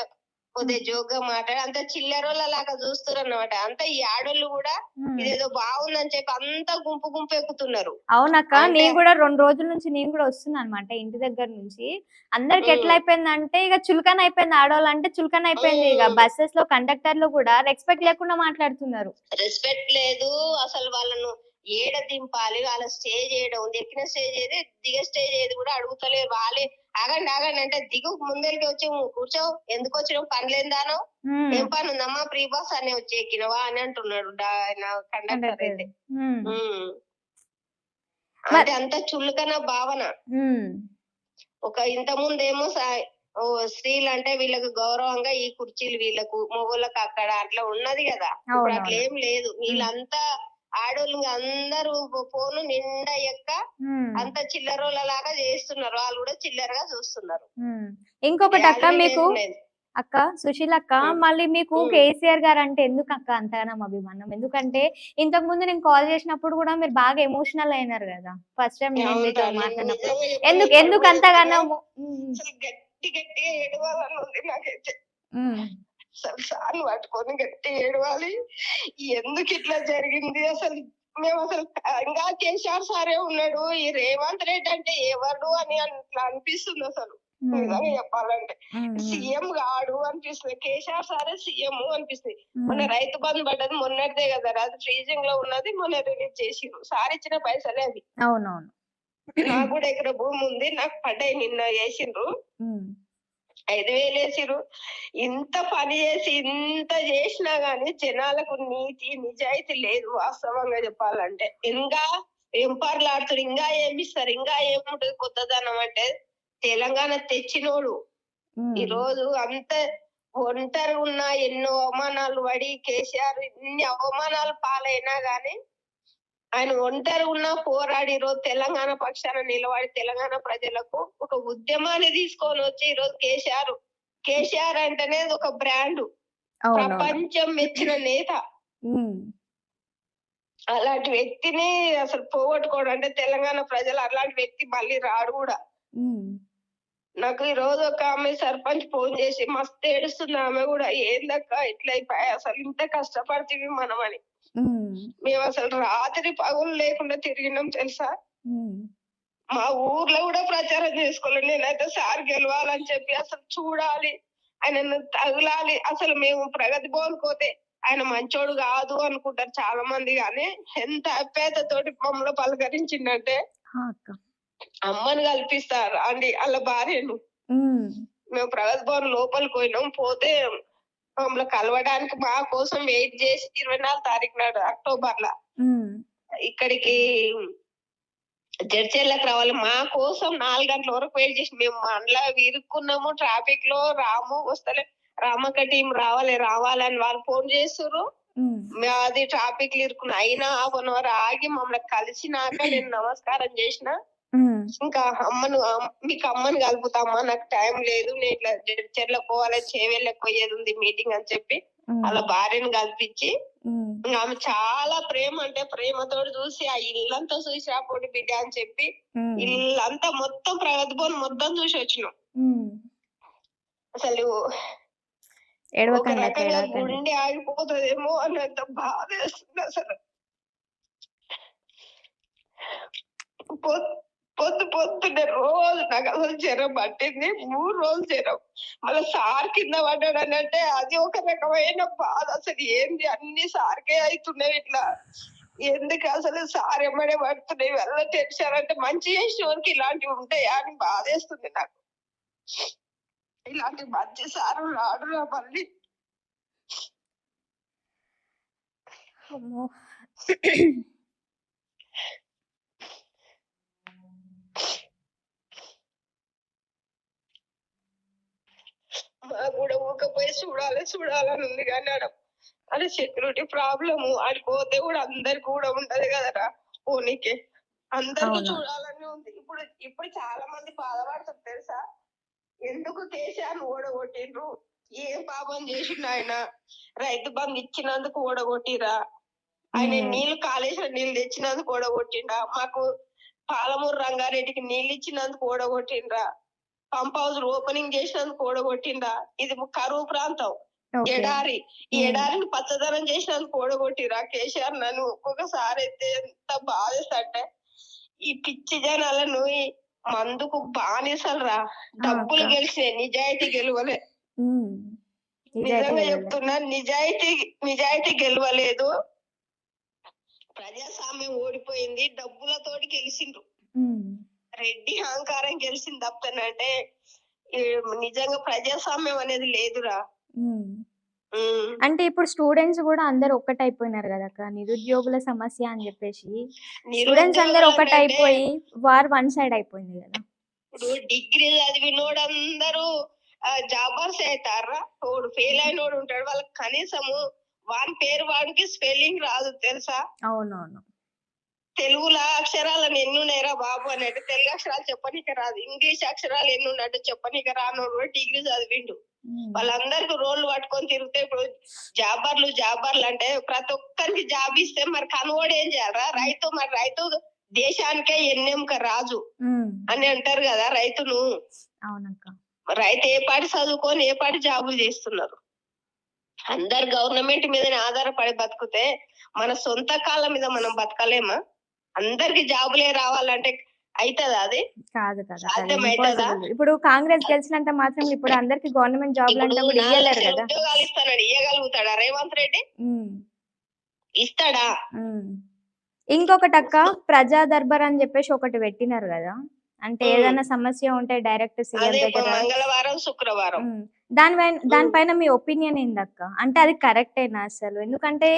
[SPEAKER 2] కొద్దిగా జోక్‌గా మాట్లాడి అంత చిల్లరోళ్ళలాగా చూస్తుర్రన్నమాట. అంతా ఈ ఆడోళ్ళు గూడా ఇదేదో బాగుందని చెప్పి అంతా గుంపు గుంపు ఎక్కుతున్నారు.
[SPEAKER 1] అవునక్క.
[SPEAKER 2] అంటే
[SPEAKER 1] నేను గూడా 2 రోజుల నుంచి నేను గూడా వస్తున్నానన్నమాట ఇంటి దగ్గర నుంచి. అందరికి ఎట్లా
[SPEAKER 2] హ్మ్.
[SPEAKER 1] అయిపోయిందంటే ఇగ చులకన అయిపోయింది. ఆడోళ్ళంటే చులకన అయిపోయింది. ఇగ
[SPEAKER 2] హ్మ్.
[SPEAKER 1] బసెస్‌లో కండక్టర్‌లు గూడా రెస్పెక్ట్ లేకుండా మాట్లాడుతున్నారు.
[SPEAKER 2] రెస్పెక్ట్ లేదు. అసలు వాళ్ళను ఏడ దింపాలి? వాళ్ళ స్టేజ్ ఏడ ఉంది? ఎక్కిన స్టేజ్ ఏది? దిగే స్టేజ్ ఏది గూడా అడుగుతలేరు. వాళ్ళే ఆగండి, ఆగండి అంటే దిగు ముందరికి వచ్చి కూర్చో. ఎందుకొచ్చినవు? పనిలేనిదానవు?
[SPEAKER 1] హ్మ్.
[SPEAKER 2] ఏం పనుందమ్మా? ఫ్రీ బస్ అనే వచ్చి ఎక్కినవా? అని అంటున్నాడు ఆయన కండక్టర్
[SPEAKER 1] కండక్టర్.
[SPEAKER 2] అయితే.
[SPEAKER 1] హ్మ్.
[SPEAKER 2] హ్మ్.
[SPEAKER 1] మరి
[SPEAKER 2] అంటే అంత చులకన భావన.
[SPEAKER 1] హ్మ్.
[SPEAKER 2] ఒక ఇంతకుముందేమో స్త్రీలంటే వీళ్ళకి గౌరవంగా ఈ కుర్చీలు వీళ్ళకు, మొగోళ్ళకి అక్కడ అట్లా ఉన్నది గదా! ఇప్పుడు
[SPEAKER 1] అవునవును.
[SPEAKER 2] అట్లేం లేదు.
[SPEAKER 1] హ్మ్.
[SPEAKER 2] వీళ్ళంతా ఆడోళ్ళు అందరూ ఫోను నిండా
[SPEAKER 1] హ్మ్.
[SPEAKER 2] అంత చిల్లరోళ్ళలాగా చేస్తున్నారు. వాళ్ళు గూడా చిల్లరగా చూస్తున్నారు.
[SPEAKER 1] హ్మ్. ఇంకొకటక్క
[SPEAKER 2] వాల్యూ
[SPEAKER 1] మీకు
[SPEAKER 2] లేకుండా
[SPEAKER 1] అక్క సుశీలక్క
[SPEAKER 2] హ్మ్.
[SPEAKER 1] మళ్ళీ మీకు
[SPEAKER 2] హ్మ్.
[SPEAKER 1] కేసీఆర్ గారంటే ఎందుకక్క అంతగనం అభిమానం? ఎందుకంటే ఇంతకుముందు నేను కాల్ చేసినప్పుడు గూడా మీరు బాగా ఎమోషనల్ అయినారు గదా! ఫస్ట్ టైమ్ నేను మీతో
[SPEAKER 2] అవునురా. నేను
[SPEAKER 1] మాట్లాడినప్పుడు.
[SPEAKER 2] నిజంగా చెప్పనా
[SPEAKER 1] ఎందుకు
[SPEAKER 2] ఇప్పుడు
[SPEAKER 1] ఎందుకు
[SPEAKER 2] గూడా చెప్తున్నా.
[SPEAKER 1] అంతగనము? హ్మ్.
[SPEAKER 2] అసలు గట్టిగా ఏడవాలని ఉంది నాకైతే.
[SPEAKER 1] హ్మ్.
[SPEAKER 2] అసలు సార్‌ని పట్టుకొని గట్టిగా ఏడవాలి. ఎందుకిట్లా జరిగింది అసలు? మేమసలు ఇంకా కేసీఆర్ సారే ఉన్నాడు. ఈ రేవంత్ రెడ్డి అంటే ఎవడు అని అట్లా అనిపిస్తుందసలు.
[SPEAKER 1] హ్మ్.
[SPEAKER 2] నిజంగా చెప్పాలంటే.
[SPEAKER 1] హ్మ్. హ్మ్.
[SPEAKER 2] సీఎం గాడు అనిపిస్తది. కేసీఆర్ సారే సీఎం అనిపిస్తది. మొన్న
[SPEAKER 1] హ్మ్.
[SPEAKER 2] రైతు బంధు పడ్డది మొన్నటిదే గదరా! అది ఫ్రీజింగ్‌లో ఉన్నది. మొన్న రిలీజ్ చేసిర్రు. సార్ ఇచ్చిన పైసలే అవి.
[SPEAKER 1] అవునవును.
[SPEAKER 2] నాకు గూడా ఎకరం భూమి ఉంది. నాకు పడ్డాయి నిన్న ఏసిండ్రు.
[SPEAKER 1] హ్మ్.
[SPEAKER 2] 5,000 ఏసిర్రు. ఇంత పని చేసి, ఇంత చేసినా గాని జనాలకు నీతి, నిజాయితీ లేదు వాస్తవంగా చెప్పాలంటే. ఇంకా వెంపర్లాడుతుర్రు. ఇంకా ఏమిస్తారు? ఇంకా ఏముంటది కొత్తదనం అంటే తెలంగాణ తెచ్చినోడు.
[SPEAKER 1] హ్మ్.
[SPEAKER 2] ఈరోజు అంత ఒంటరిగున్న ఎన్నో అవమానాలు పడి కేసీఆర్ ఇన్ని అవమానాలు పాలైనా గాని ఆయన ఒంటరిగున్నా పోరాడి ఈరోజు తెలంగాణ పక్షాన నిలబడి తెలంగాణ ప్రజలకు ఒక ఉద్యమాన్ని తీసుకొనొచ్చి ఈరోజు కేసీఆర్ అంటేనే ఒక బ్రాండు.
[SPEAKER 1] అవునవును.
[SPEAKER 2] ప్రపంచం మెచ్చిన నేత.
[SPEAKER 1] హ్మ్.
[SPEAKER 2] అలాంటి వ్యక్తిని అసలు పోగొట్టుకోవడం అంటే తెలంగాణ ప్రజలు అలాంటి వ్యక్తి మళ్ళీ రాడు గూడా.
[SPEAKER 1] హ్మ్.
[SPEAKER 2] నాకు ఈరోజు ఒక ఆమె సర్పంచ్ ఫోను చేసి మస్తు ఏడుస్తుంది ఆమె గూడా. "ఏందక్కా ఇట్లా అయిపాయే అసలు ఇంత కష్టపడితిమి మనమని.
[SPEAKER 1] హ్మ్.
[SPEAKER 2] మేమసలు రాత్రి పగలు లేకుండా తిరిగినాం తెలుసా?
[SPEAKER 1] హ్మ్.
[SPEAKER 2] మా ఊర్లో గూడా ప్రచారం జేసుకోలే. నేనైతే సార్ గెలవాలని చెప్పి అసలు చూడాలి. ఆయనను తగలాలి. అసలు మేము ప్రగతి భవన్‌కి పోతే ఆయన మంచోడు గాదు అనుకుంటారు చాలా మంది గానీ, ఎంత ఆప్యాయతతోటి మమ్మల్ని పలకరించిండంటే,
[SPEAKER 1] ఆ! అక్క.
[SPEAKER 2] అమ్మని కల్పిస్తా రాండి ఆళ్ళ భార్యను.
[SPEAKER 1] హ్మ్.
[SPEAKER 2] మేము ప్రగతి భవన్ లోపలికి పోయినాం. పోతే మమ్మల్ని కలవడానికి మా కోసం వెయిట్ జేసి 24 తారీఖు నాడు అక్టోబర్‌ల
[SPEAKER 1] హ్మ్.
[SPEAKER 2] ఇక్కడికి జడ్చర్లకు రావాలి. మా కోసం 4 గంటల వరకు వెయిట్ చేసి మేము అందులో ఇరుక్కున్నాము. ట్రాఫిక్‌లో రాము వస్తలే. రామక్క టీమ్ రావాలి, రావాలని వాళ్ళు ఫోను చేస్తుర్రు.
[SPEAKER 1] హ్మ్.
[SPEAKER 2] మాది ట్రాఫిక్‌లో ఇరుక్కున్నా. అయినా హాఫ్ అన్ అవర్ ఆగి మమ్మల్ని కలిసినాక నేను నమస్కారం చేసినా.
[SPEAKER 1] హ్మ్.
[SPEAKER 2] ఇంకా మీకు అమ్మని కలుపుతామ్మా నాకు టైం లేదు. నేను ఇట్లా జడ్చర్లకు పోవాలి, చేవెళ్ళకి పోయేదుంది మీటింగ్ అని చెప్పి
[SPEAKER 1] హ్మ్.
[SPEAKER 2] ఆళ్ళ భార్యని కల్పించి
[SPEAKER 1] హ్మ్.
[SPEAKER 2] ఆమె చాలా ప్రేమ అంటే ప్రేమతోటి చూసి ఆ ఇల్లంతా చూసి రాపోండి బిడ్డ అని చెప్పి
[SPEAKER 1] హ్మ్.
[SPEAKER 2] ఇల్లంతా మొత్తం ప్రగతి భవన్ మొత్తం చూసి వచ్చినాం.
[SPEAKER 1] హ్మ్.
[SPEAKER 2] అసలు ఒక
[SPEAKER 1] ఏడవకండి అక్క.
[SPEAKER 2] రకంగా
[SPEAKER 1] ఏడవకండి.
[SPEAKER 2] గుండె ఆగిపోతదేమో అన్నంత బాధేస్తుంది అసలు. పొద్ పొద్దున్నే రోజు నాకసలు జ్వరం పట్టింది. 3 రోజులు జ్వరం. మళ్ళా సార్ కింద పడ్డాడనంటే అది ఒక రకమైన బాధ. అసలు ఏంది అన్ని సార్‌కే అయితున్నాయి ఇట్లా. ఎందుకసలు సార్ ఎమ్మడే పడుతున్నాయి. ఇవల్ల టెన్షన్ అంటే మంచి చేసినోనికి ఇలాంటివి ఉంటాయా అని బాధేస్తుంది నాకు. ఇలాంటి మంచి సారు రాడురా మళ్ళీ.
[SPEAKER 1] అమ్మో!
[SPEAKER 2] మాకు గూడా ఊకపోయి చూడాలని ఉంది గానీ ఆడ సెక్యూరిటీ ప్రాబ్లము. ఆడికి పోతే గూడా అందరికి గూడా ఉంటది గదరా! పోనీకే. అందరికి
[SPEAKER 1] అవును.
[SPEAKER 2] చూడాలని ఉంది. ఇప్పుడు చాలా మంది బాధపడతారు తెలుసా? ఎందుకు కేసీఆర్‌ని ఓడగొట్టిండ్రు? ఏం పాపం జేసిండాయన? రైతు బంధు ఇచ్చినందుకు ఓడగొట్టిర్రా? ఆయన
[SPEAKER 1] ఉమ్,
[SPEAKER 2] నీళ్లు కాళేశ్వరం నీళ్లు తెచ్చినందుకు ఓడగొట్టిండ్రా, మాకు పాలమూరు రంగారెడ్డికి నీళ్లు ఇచ్చినందుకు ఓడగొట్టిండ్రా, పంప్ హౌస్ ఓపెనింగ్ చేసినందుకు ఓడగొట్టిండ్రా. ఇది కరువు ప్రాంతం,
[SPEAKER 1] ఓకే.
[SPEAKER 2] ఎడారి. ఈ
[SPEAKER 1] ఉమ్,
[SPEAKER 2] ఎడారిని పచ్చదనం చేసినందుకు ఓడగొట్టిరా కేసీఆర్. నన్ను ఒక్కొక్కసారి అయితే ఎంత బాధేస్తంటే, ఈ పిచ్చి జనాలను ఈ మందుకు బానిసలు రా.
[SPEAKER 1] ఆ
[SPEAKER 2] డబ్బులు
[SPEAKER 1] అక్క.
[SPEAKER 2] గెలిచినాయి, నిజాయితీ గెలవలే.
[SPEAKER 1] ఉమ్, నిజాయితీ
[SPEAKER 2] నిజంగా
[SPEAKER 1] వెళ్ళలే.
[SPEAKER 2] చెప్తున్నా, నిజాయితీ గెలవలేదు. ప్రజాస్వామ్యం ఓడిపోయింది, డబ్బులతోటి గెలిచిండ్రు.
[SPEAKER 1] ఉమ్,
[SPEAKER 2] రెడ్డి అహంకారం గెలిచింది తప్పనంటే నిజంగా ప్రజాస్వామ్యం అనేది లేదురా.
[SPEAKER 1] ఉమ్.
[SPEAKER 2] ఉమ్.
[SPEAKER 1] అంటే ఇప్పుడు స్టూడెంట్స్ కూడా అందరు ఒక్కటైపోయినారు కదా అక్క, నిరుద్యోగుల సమస్య అని చెప్పేసి స్టూడెంట్స్ అందరు
[SPEAKER 2] నిరుద్యోగులు అంటే
[SPEAKER 1] ఒకటైపోయి వార్ వన్ సైడ్ అయిపోయింది కదా.
[SPEAKER 2] ఇప్పుడు డిగ్రీ చదివినోడందరూ జాబర్స్ అవుతారా. వాడు ఫెయిల్ అయినోడు ఉంటాడు, వాళ్ళకి కనీసము వాని పేరు వాడికి స్పెల్లింగ్ రాదు తెలుసా.
[SPEAKER 1] అవునవును.
[SPEAKER 2] తెలుగులో అక్షరాలను ఎన్నున్నాయిరా బాబు అన్నట్టు తెలుగు అక్షరాలు చెప్పనీకి రాదు, ఇంగ్లీష్ అక్షరాలు ఎన్నున్నట్టు చెప్పనీకి రానోడు కూడా డిగ్రీ చదివిండు.
[SPEAKER 1] ఉమ్,
[SPEAKER 2] వాళ్ళందరికి రోడ్లు పట్టుకొని తిరిగితే ఇప్పుడు జాబర్లు అంటే ప్రతి ఒక్కరికి జాబ్ ఇస్తే మరి కనుగోడు ఏం చేయాలరా. రైతు దేశానికే ఎన్నెంక రాజు
[SPEAKER 1] ఉమ్,
[SPEAKER 2] అని అంటారు కదా రైతును.
[SPEAKER 1] అవునక్క.
[SPEAKER 2] రైతు ఏ పాటి చదువుకొని ఏ పాటి జాబులు చేస్తున్నారు. అందరు గవర్నమెంట్ మీదనే ఆధారపడి బతికితే మన సొంత కాళ్ళ మీద మనం బతకలేమా. అందరికి జాబులే రావాలంటే అవుతుందా అది?
[SPEAKER 1] కాదు కదా, అది
[SPEAKER 2] సాధ్యమవుతుందా?
[SPEAKER 1] ఇంపాసిబుల్. ఇప్పుడు కాంగ్రెస్ గెలిచినంత మాత్రం ఇప్పుడు అందరికి గవర్నమెంట్ జాబ్లు
[SPEAKER 2] ఇప్పుడు
[SPEAKER 1] అంటే కూడా
[SPEAKER 2] 4
[SPEAKER 1] ఇయ్యలేరు
[SPEAKER 2] లక్షల
[SPEAKER 1] కదా.
[SPEAKER 2] ఉద్యోగాలు ఇస్తానని ఇయ్యగలుగుతాడా రేవంత్ రెడ్డి?
[SPEAKER 1] ఉమ్,
[SPEAKER 2] ఇస్తాడా?
[SPEAKER 1] ఉమ్. ఇంకొకటి అక్క, ప్రజా దర్బార్ అని చెప్పేసి ఒకటి పెట్టినారు కదా. అంటే
[SPEAKER 2] ఉమ్.
[SPEAKER 1] ఏదైనా సమస్య ఉంటే డైరెక్ట్ సీఎం
[SPEAKER 2] అదే
[SPEAKER 1] దగ్గర.
[SPEAKER 2] మంగళవారం శుక్రవారం.
[SPEAKER 1] ఉమ్. దానిపైన మీ ఒపీనియన్ ఏందక్క? అంటే అది కరెక్టేనా అసలు? ఎందుకంటే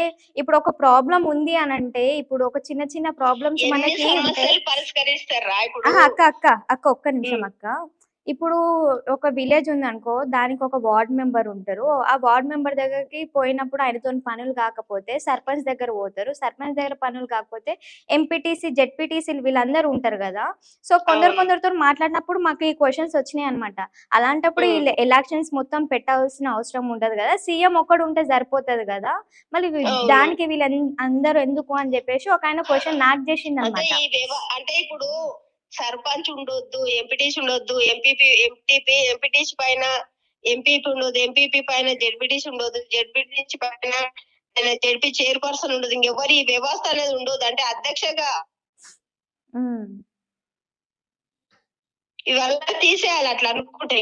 [SPEAKER 1] ఇప్పుడు ఒక ప్రాబ్లం ఉంది అని అంటే, ఇప్పుడు ఒక చిన్న చిన్న ప్రాబ్లమ్స్
[SPEAKER 2] ఎన్ని
[SPEAKER 1] మనకి ఉంటే.
[SPEAKER 2] సమస్యలు పరిష్కరిస్తారా ఇప్పుడు?
[SPEAKER 1] ఆహా, అక్క ఒక్క నిమిషం
[SPEAKER 2] ఉమ్.
[SPEAKER 1] అక్క. ఇప్పుడు ఒక విలేజ్ ఉందనుకో, దానికి ఒక వార్డ్ మెంబర్ ఉంటారు. ఆ వార్డ్ మెంబర్ దగ్గరికి పోయినప్పుడు ఆయనతోని పనులు కాకపోతే సర్పంచ్ దగ్గర పోతారు. సర్పంచ్ దగ్గర పనులు కాకపోతే ఎంపీటీసీ, జెడ్పీటీసీలు వీళ్ళందరూ ఉంటారు కదా. సో
[SPEAKER 2] అవును.
[SPEAKER 1] కొందరితో మాట్లాడినప్పుడు మాకు ఈ క్వశ్చన్స్ వచ్చినాయి అనమాట. అలాంటప్పుడు ఈ
[SPEAKER 2] ఉమ్.
[SPEAKER 1] ఎలక్షన్స్ మొత్తం పెట్టాల్సిన అవసరం ఉండదు కదా, సీఎం ఒక్కడు ఉంటే సరిపోతది కదా. మళ్ళీ
[SPEAKER 2] అవును.
[SPEAKER 1] దానికి అందరూ ఎందుకు అని చెప్పేసి ఒక ఆయన క్వశ్చన్ నాకు చేసింది
[SPEAKER 2] అంటే
[SPEAKER 1] అనమాట.
[SPEAKER 2] అంటే ఇప్పుడు సర్పంచ్ ఉండొద్దు, ఎంపీటీసీ ఉండొద్దు, ఎంపీటీసీ పైన ఎంపీపీ ఉండదు, ఎంపీపీ పైన జెడ్పీటీసీ ఉండదు, జెడ్పీటీసీ పైన జెడ్పీ చైర్పర్సన్ ఉండదు, ఇంకెవరు ఈ వ్యవస్థ అనేది ఉండదు. అంటే అధ్యక్షగా ఇవన్నీ తీసేయాలి అట్లా అనుకుంటే.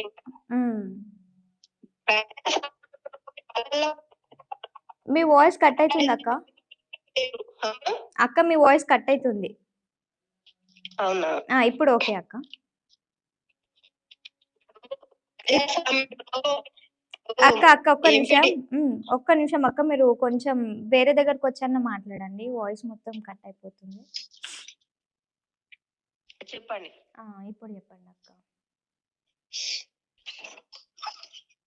[SPEAKER 1] మీ వాయిస్ కట్ అవుతుంది అక్క. అక్క మీ వాయిస్ కట్ అవుతుంది.
[SPEAKER 2] అవునా?
[SPEAKER 1] ఇప్పుడు ఓకే అక్క. అక్క ఒక్క నిమిషం అక్క, మీరు కొంచెం వేరే దగ్గరకు వచ్చారన్న మాట్లాడండి, వాయిస్ మొత్తం కట్ అయిపోతుంది.
[SPEAKER 2] చెప్పండి.
[SPEAKER 1] ఇప్పుడు చెప్పండి అక్క.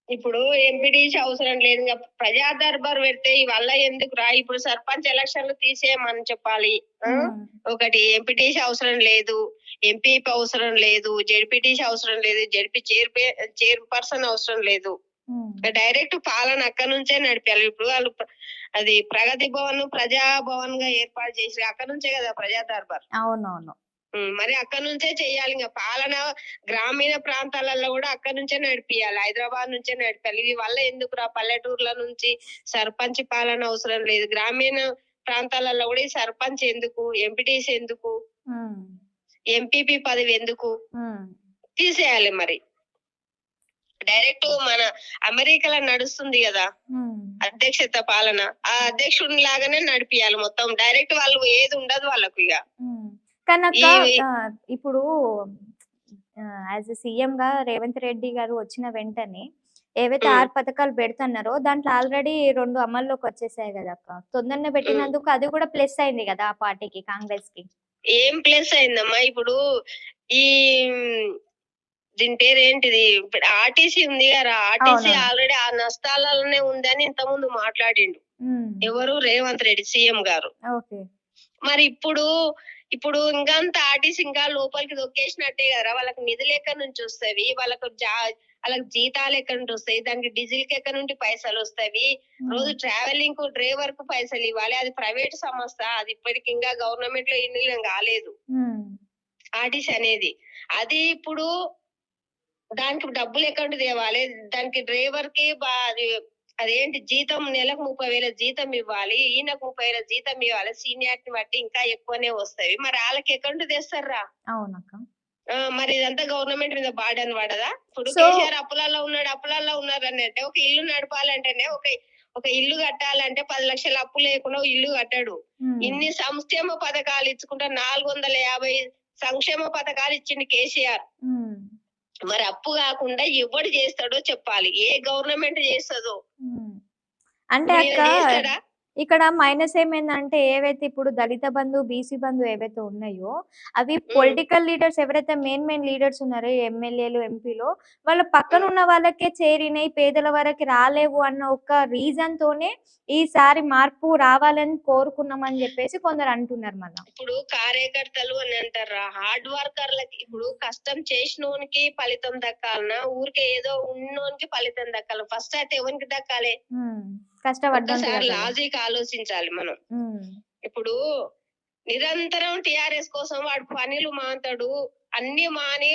[SPEAKER 2] ఇప్పుడు ఎంపీటీసీ అవసరం లేదు, ప్రజా దర్బార్ పెడితే ఇవల్ల ఎందుకు రా. ఇప్పుడు సర్పంచ్ ఎలక్షన్లు తీసేయమని చెప్పాలి. ఒకటి ఎంపీటీసీ అవసరం లేదు, ఎంపీపీ అవసరం లేదు, జెడ్పీటీసీ అవసరం లేదు, జెడ్పీ చైర్పర్సన్ అవసరం లేదు. డైరెక్ట్ పాలన అక్కడ నుంచే నడిపాలి. ఇప్పుడు వాళ్ళు అది ప్రగతి భవన్ ప్రజా భవన్ గా ఏర్పాటు చేసి అక్కడ నుంచే కదా ప్రజా దర్బార్.
[SPEAKER 1] అవునవును.
[SPEAKER 2] మరి అక్కడ నుంచే చెయ్యాలి. ఇంకా పాలన గ్రామీణ ప్రాంతాలలో కూడా అక్కడ నుంచే నడిపియాలి, హైదరాబాద్ నుంచే నడిపాలి. ఇది వల్ల ఎందుకు రా, పల్లెటూర్ల నుంచి సర్పంచ్ పాలన అవసరం లేదు. గ్రామీణ ప్రాంతాలలో కూడా ఈ సర్పంచ్ ఎందుకు, ఎంపీటీసీ ఎందుకు, ఎంపీపీ పదవి ఎందుకు తీసేయాలి. మరి డైరెక్ట్ మన అమెరికాలో నడుస్తుంది కదా అధ్యక్షత పాలన, ఆ అధ్యక్షుని లాగానే నడిపియాలి మొత్తం. డైరెక్ట్ వాళ్ళు ఏది ఉండదు వాళ్ళకు. ఇక
[SPEAKER 1] కనుక ఇప్పుడు యాజ్ సీఎం గా రేవంత్ రెడ్డి గారు వచ్చిన వెంటనే ఏవైతే 6 పథకాలు పెడుతున్నారో దాంట్లో ఆల్రెడీ 2 అమల్లోకి వచ్చేసాయి కదా అక్క. తొందరనే పెట్టినందుకు అది కూడా ప్లస్ అయింది కదా ఆ పార్టీకి, కాంగ్రెస్ కి.
[SPEAKER 2] ఏం ప్లస్ అయిందమ్మా? ఇప్పుడు ఈ దీని పేరు ఏంటిది, ఆర్టీసీ ఉంది కదా, ఆర్టీసీ ఆల్రెడీ ఆ నష్టాలలోనే ఉందని ఇంత ముందు మాట్లాడిండు ఎవరు, రేవంత్ రెడ్డి సీఎం గారు. మరి ఇప్పుడు ఇంకంత ఆర్టీసీ ఇంకా లోపలికి దొక్కేసినట్టే కదా, వాళ్ళకి నిధులు ఎక్కడి నుంచి వస్తాయి, వాళ్ళకు వాళ్ళకి జీతాలు ఎక్కడి నుండి వస్తాయి, దానికి డీజిల్ కి ఎక్కడి నుండి పైసలు వస్తాయి, రోజు ట్రావెలింగ్ కు డ్రైవర్ కు పైసలు ఇవ్వాలి. అది ప్రైవేట్ సంస్థ, అది ఇప్పటికి ఇంకా గవర్నమెంట్ లో ఇన్నిలం కాలేదు ఆర్టీసీ అనేది. అది ఇప్పుడు దానికి డబ్బులు ఎక్కడ తేవాలి, దానికి డ్రైవర్ కి అదేంటి జీతం నెలకు 30,000 జీతం ఇవ్వాలి, ఈయనకు 30,000 జీతం ఇవ్వాలి. సీనియారిటీ బట్టి ఇంకా ఎక్కువనే వస్తాయి. మరి వాళ్ళకి ఎక్కడ తెస్తారా?
[SPEAKER 1] అవునక్క.
[SPEAKER 2] మరి ఇదంతా గవర్నమెంట్ మీద బాడని పడదా? ఇప్పుడు
[SPEAKER 1] సో
[SPEAKER 2] కేసీఆర్ అప్పులలో ఉన్నారు అని అంటే, ఒక ఇల్లు నడపాలంటేనే ఒక ఇల్లు కట్టాలంటే 10 లక్షల అప్పు లేకుండా ఇల్లు కట్టాడు. ఇన్ని సంక్షేమ పథకాలు ఇచ్చుకుంటా 450 సంక్షేమ పథకాలు ఇచ్చింది కేసీఆర్. మరి అప్పు కాకుండా ఎవడు చేస్తాడో చెప్పాలి. ఏ గవర్నమెంట్ చేస్తుందో?
[SPEAKER 1] అంటే అక్క
[SPEAKER 2] చేస్తాడా?
[SPEAKER 1] ఇక్కడ మైనస్ ఏమైందంటే ఏవైతే ఇప్పుడు దళిత బంధు, బీసీ బంధు ఏవైతే ఉన్నాయో అవి పొలిటికల్ లీడర్స్ ఎవరైతే మెయిన్ లీడర్స్ ఉన్నారో ఎమ్మెల్యేలు, ఎంపీలు వాళ్ళ పక్కన ఉన్న వాళ్ళకే చేరినాయి, పేదల వరకు రాలేవు అన్న ఒక రీజన్ తోనే ఈసారి మార్పు రావాలని కోరుకున్నామని చెప్పేసి కొందరు అంటున్నారు. మళ్ళీ
[SPEAKER 2] ఇప్పుడు కార్యకర్తలు అని అంటారా, హార్డ్ వర్కర్లకి ఇప్పుడు కష్టం చేసినోనికి ఫలితం దక్కాలనా, ఊరికే ఏదో ఉన్నోనికి ఫలితం దక్కాలి? ఫస్ట్ అయితే ఎవరికి దక్కాలి?
[SPEAKER 1] కష్టపడ్డారు.
[SPEAKER 2] లాజిక్ ఆలోచించాలి మనం. ఇప్పుడు నిరంతరం టిఆర్ఎస్ కోసం వాడు పనులు మాంతాడు, అన్ని మాని